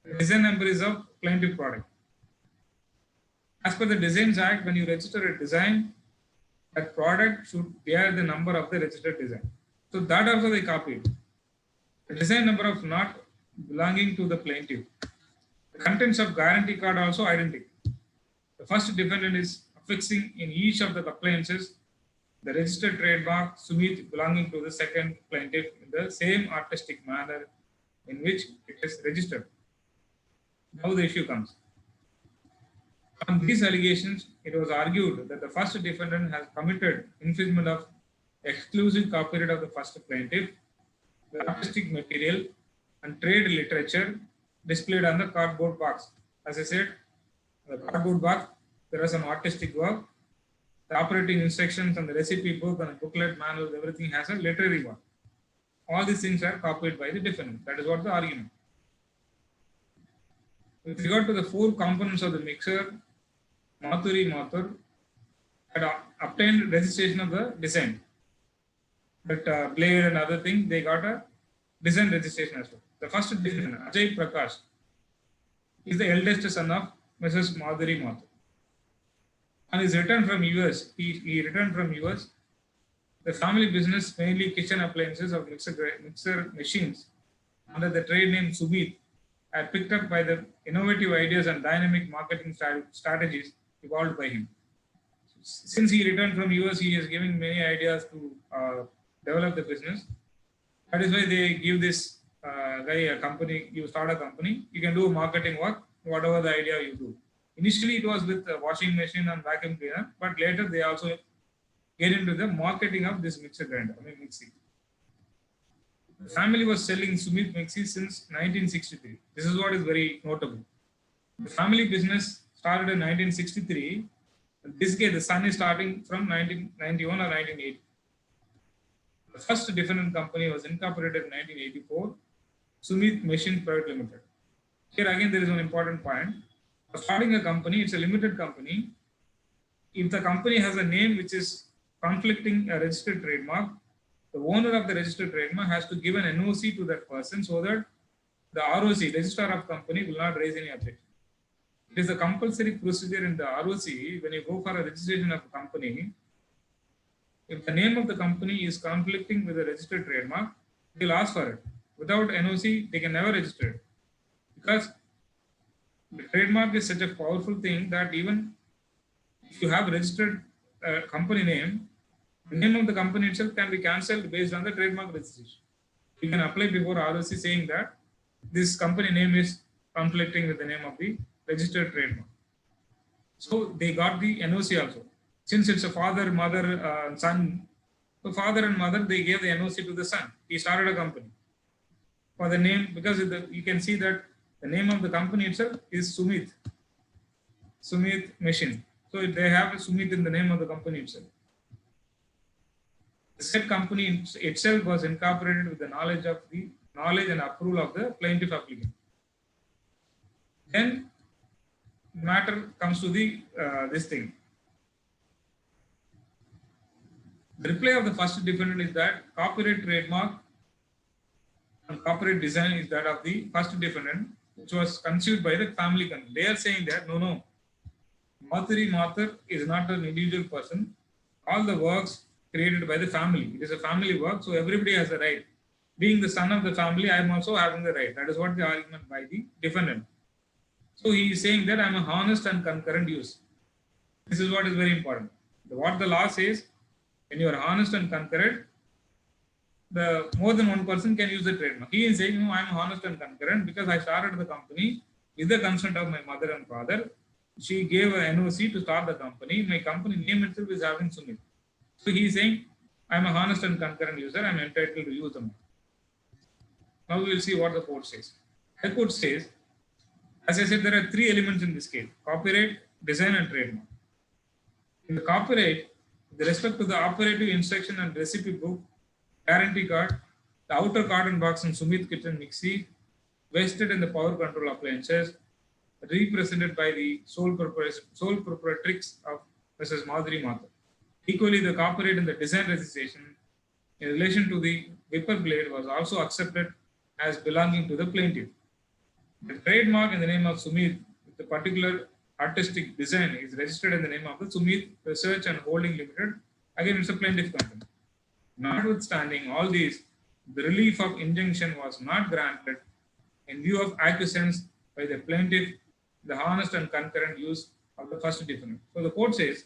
The design number is of plaintiff product. As per the Designs Act, when you register a design, that product should bear the number of the registered design. So that also they copied. The design number of not belonging to the plaintiff. The contents of guarantee card also identical. The first defendant is affixing in each of the appliances the registered trademark Sumit belonging to the second plaintiff in the same artistic manner in which it is registered. Now the issue comes. On these allegations, it was argued that the first defendant has committed infringement of exclusive copyright of the first plaintiff, the artistic material and trade literature displayed on the cardboard box. As I said, the cardboard box, there is some artistic work. The operating instructions and the recipe book and the booklet, manual, everything has a literary work. All these things are copied by the defendant. That is what the argument. With regard to the four components of the mixer, Mathuri Mathur had obtained registration of the design. But blade and other thing, they got a design registration as well. The first defendant, Ajay Prakash, is the eldest son of Mrs. Madhuri Mathur. On his return from US, he returned from US. The family business, mainly kitchen appliances of mixer machines, under the trade name Sumit, had picked up by the innovative ideas and dynamic marketing strategies evolved by him. Since he returned from US, he is giving many ideas to develop the business. That is why they give this guy a company. You start a company, you can do marketing work, whatever the idea you do. Initially, it was with washing machine and vacuum cleaner, but later they also get into the marketing of this mixer grinder, mixie. The family was selling Sumit Mixie since 1963. This is what is very notable. The family business started in 1963. This case, the son is starting from 1991 or 1980. The first defendant company was incorporated in 1984, Sumit Machines Private Limited. Here again, there is an important point. For starting a company, it's a limited company. If the company has a name which is conflicting a registered trademark, the owner of the registered trademark has to give an NOC to that person so that the ROC, registrar of company, will not raise any objection. It is a compulsory procedure in the ROC when you go for a registration of a company. If the name of the company is conflicting with the registered trademark, they will ask for it. Without NOC, they can never register it. Because the trademark is such a powerful thing that even if you have registered company name, the name of the company itself can be cancelled based on the trademark registration. You can apply before ROC saying that this company name is conflicting with the name of the registered trademark. So they got the NOC also. Since it's a father, mother, son, so father and mother, they gave the NOC to the son. He started a company. For the name, because you can see that the name of the company itself is Sumit. Sumit Machine. So they have a Sumit in the name of the company itself. The said company itself was incorporated with the knowledge and approval of the plaintiff applicant. Then matter comes to the this thing. The reply of the first defendant is that copyright trademark and corporate design is that of the first defendant, which was conceived by the family company. They are saying that no, Mathuri Mathur is not an individual person. All the works created by the family. It is a family work, so everybody has a right. Being the son of the family, I am also having the right. That is what the argument by the defendant. So he is saying that I am a honest and concurrent use. This is what is very important. What the law says, when you are honest and concurrent, the more than one person can use the trademark. He is saying, no, I am honest and concurrent because I started the company with the consent of my mother and father. She gave a NOC to start the company. My company name itself is having Sumit. So he is saying, I am a honest and concurrent user. I am entitled to use them. Now we will see what the court says. The court says, as I said, there are three elements in this case: copyright, design, and trademark. In the copyright, with respect to the operative instruction and recipe book, guarantee card, the outer carton box in Sumit Kitchen Mixie, vested in the power control appliances, represented by the sole proprietrix of Mrs. Madhuri Mathur. Equally, the copyright in the design registration in relation to the Whipper blade was also accepted as belonging to the plaintiff. The trademark in the name of Sumit with the particular artistic design is registered in the name of the Sumit Research and Holding Limited. Again, it's a plaintiff company. Notwithstanding all these, the relief of injunction was not granted in view of acquiescence by the plaintiff, the honest and concurrent use of the first defendant. So the court says,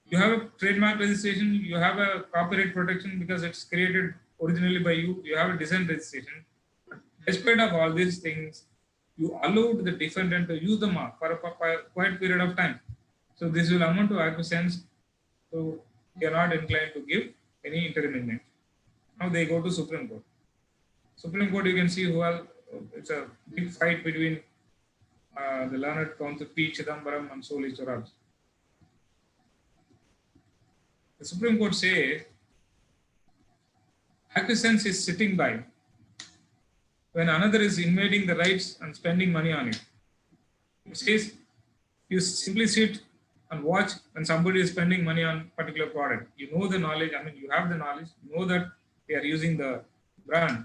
you have a trademark registration, you have a copyright protection because it's created originally by you, you have a design registration. Despite of all these things, you allowed the defendant to use the mark for a quiet period of time. So this will amount to acquiescence. So they are not inclined to give any interim injunction. Now they go to Supreme Court. Supreme Court, you can see it's a big fight between the learned counsel P. Chidambaram and Soli Swaraj. The Supreme Court says acquiescence is sitting by when another is invading the rights and spending money on it. It says you simply sit and watch when somebody is spending money on a particular product. You know the knowledge, you have the knowledge, you know that they are using the brand.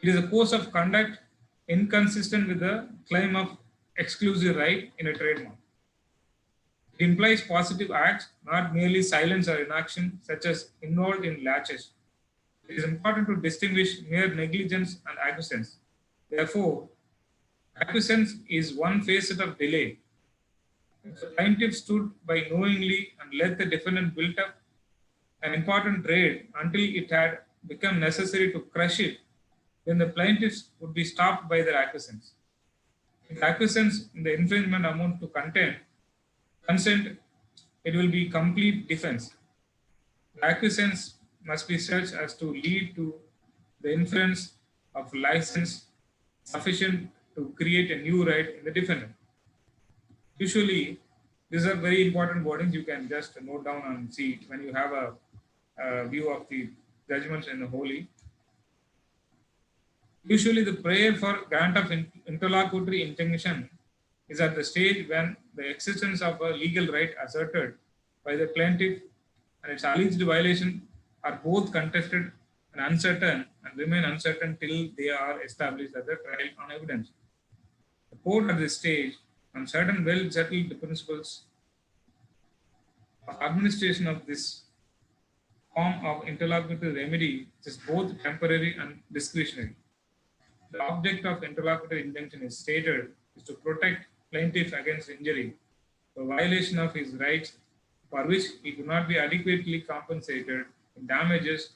It is a course of conduct inconsistent with the claim of exclusive right in a trademark. It implies positive acts, not merely silence or inaction, such as involved in latches. It is important to distinguish mere negligence and acquiescence. Therefore, acquiescence is one facet of delay. If the plaintiff stood by knowingly and let the defendant build up an important trade until it had become necessary to crush it, then the plaintiffs would be stopped by their acquiescence. If acquiescence in the infringement amount to consent, it will be complete defense. The acquiescence must be such as to lead to the inference of license sufficient to create a new right in the defendant. Usually, these are very important wordings you can just note down and see when you have a view of the judgments in the holy. Usually, the prayer for grant of interlocutory injunction is at the stage when the existence of a legal right asserted by the plaintiff and its alleged violation are both contested and uncertain and remain uncertain till they are established at the trial on evidence. The court at this stage, on certain well-settled principles of administration of this form of interlocutory remedy, which is both temporary and discretionary. The object of interlocutory injunction is stated is to protect plaintiff against injury for violation of his rights for which he could not be adequately compensated in damages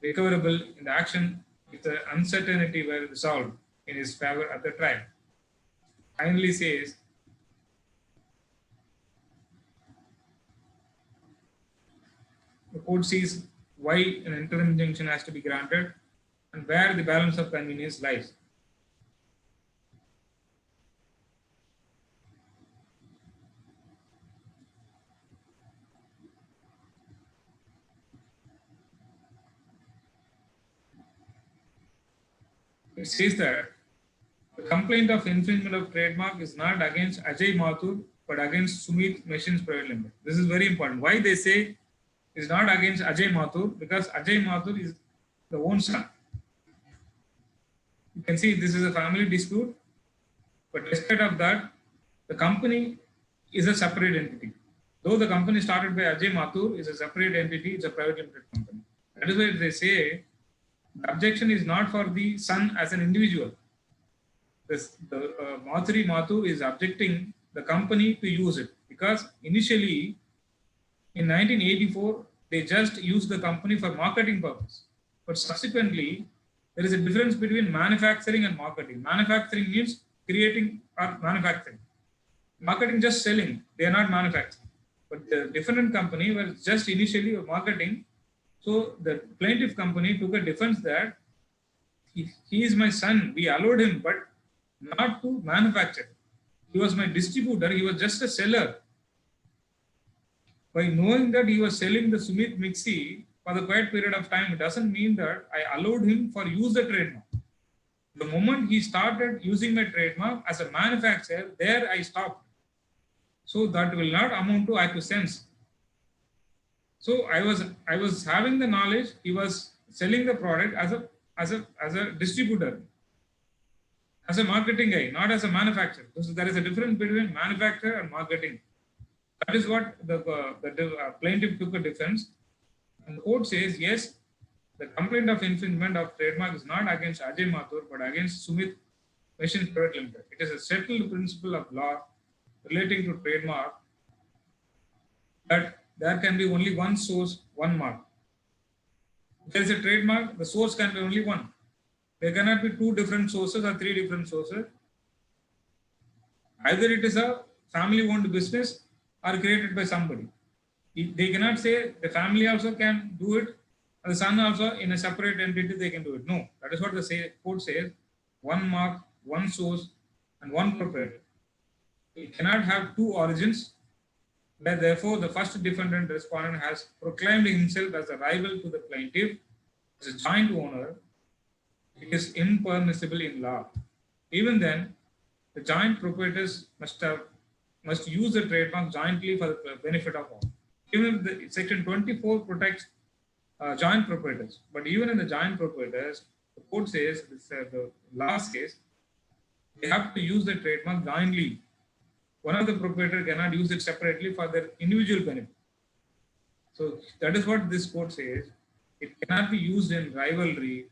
recoverable in the action if the uncertainty were resolved in his favor at the trial. Finally says, the court sees why an interim injunction has to be granted and where the balance of convenience lies. It says that the complaint of infringement of trademark is not against Ajay Mathur, but against Sumit Machines Private Limited. This is very important. Why they say it's not against Ajay Mathur? Because Ajay Mathur is the own son. You can see this is a family dispute, but despite of that, the company is a separate entity. Though the company started by Ajay Mathur is a separate entity, it's a private limited company. That is why they say the objection is not for the son as an individual. Mathuri Mathur is objecting the company to use it because initially in 1984 they just used the company for marketing purpose. But subsequently, there is a difference between manufacturing and marketing. Manufacturing means creating or manufacturing. Marketing just selling, they are not manufacturing. But the different company was just initially marketing. So the plaintiff company took a defense that he is my son, we allowed him, but not to manufacture. He was my distributor, he was just a seller. By knowing that he was selling the Sumit Mixi for the quiet period of time, it doesn't mean that I allowed him for use the trademark. The moment he started using my trademark as a manufacturer, there I stopped. So that will not amount to acquiescence. So I was having the knowledge, he was selling the product as a distributor, as a marketing guy, not as a manufacturer. So there is a difference between manufacturer and marketing. That is what the plaintiff took a defense. And the court says, yes, the complaint of infringement of trademark is not against Ajay Mathur, but against Sumit Machines Private Limited. It is a settled principle of law relating to trademark that there can be only one source, one mark. If there is a trademark, the source can be only one. There cannot be two different sources or three different sources. Either it is a family-owned business or created by somebody. They cannot say the family also can do it, and the son also in a separate entity they can do it. No, that is what the court says. One mark, one source, and one proprietor. It cannot have two origins. Where therefore the first defendant respondent has proclaimed himself as a rival to the plaintiff as a joint owner. It is impermissible in law. Even then, the joint proprietors must use the trademark jointly for the benefit of all. Even if the section 24 protects joint proprietors, but even in the joint proprietors, the court says, the last case, they have to use the trademark jointly. One of the proprietors cannot use it separately for their individual benefit. So that is what this court says. It cannot be used in rivalry,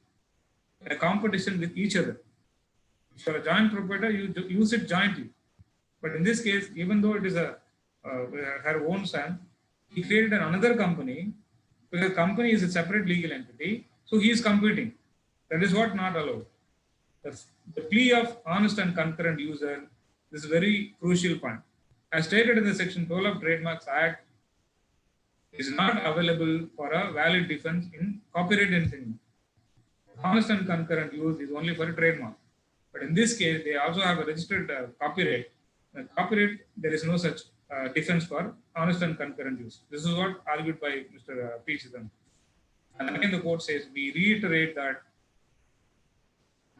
in a competition with each other. If you are a joint proprietor, you use it jointly. But in this case, even though it is her own son, he created another company, because the company is a separate legal entity, so he is competing. That is what not allowed. The plea of honest and concurrent user is a very crucial point. As stated in the section 12 of Trademarks Act, is not available for a valid defense in copyright infringement. Honest and concurrent use is only for a trademark. But in this case, they also have a registered copyright. Copyright, there is no such defense for honest and concurrent use. This is what argued by Mr. P. Chidambaram. And again, the court says, we reiterate that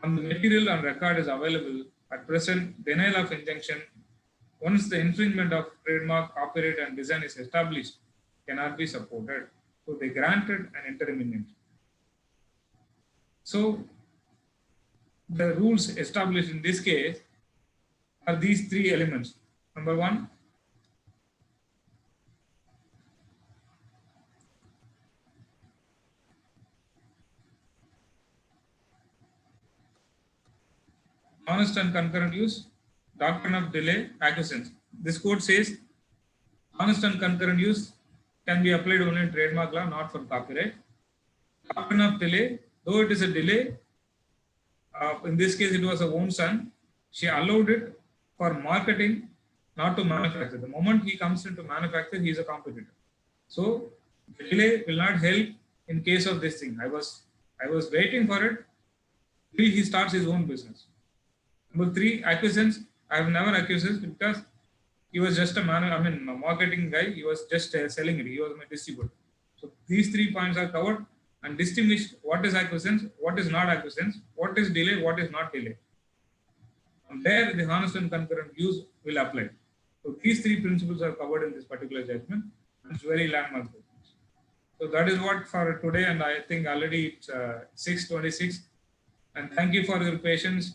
when the material on record is available, at present, denial of injunction, once the infringement of trademark, copyright, and design is established, cannot be supported. So they granted an interim injunction. So the rules established in this case are these three elements. Number one, honest and concurrent use, doctrine of delay, acquiescence. This court says honest and concurrent use can be applied only in trademark law, not for copyright. Doctrine of delay, though it is a delay, in this case it was her own son, she allowed it for marketing, not to manufacture. The moment he comes into manufacture, he is a competitor. So the delay will not help in case of this thing. I was waiting for it till he starts his own business. Number three, acquiescence. I have never acquiesced because he was just a marketing guy. He was just selling it. He was my distributor. So these 3 points are covered and distinguished what is acquiescence, what is not acquiescence, what is delay, what is not delay. And there the honest and concurrent use will apply. So these 3 principles are covered in this particular judgment. It's very landmark. So that is what for today, and I think already it's 6:26. And thank you for your patience.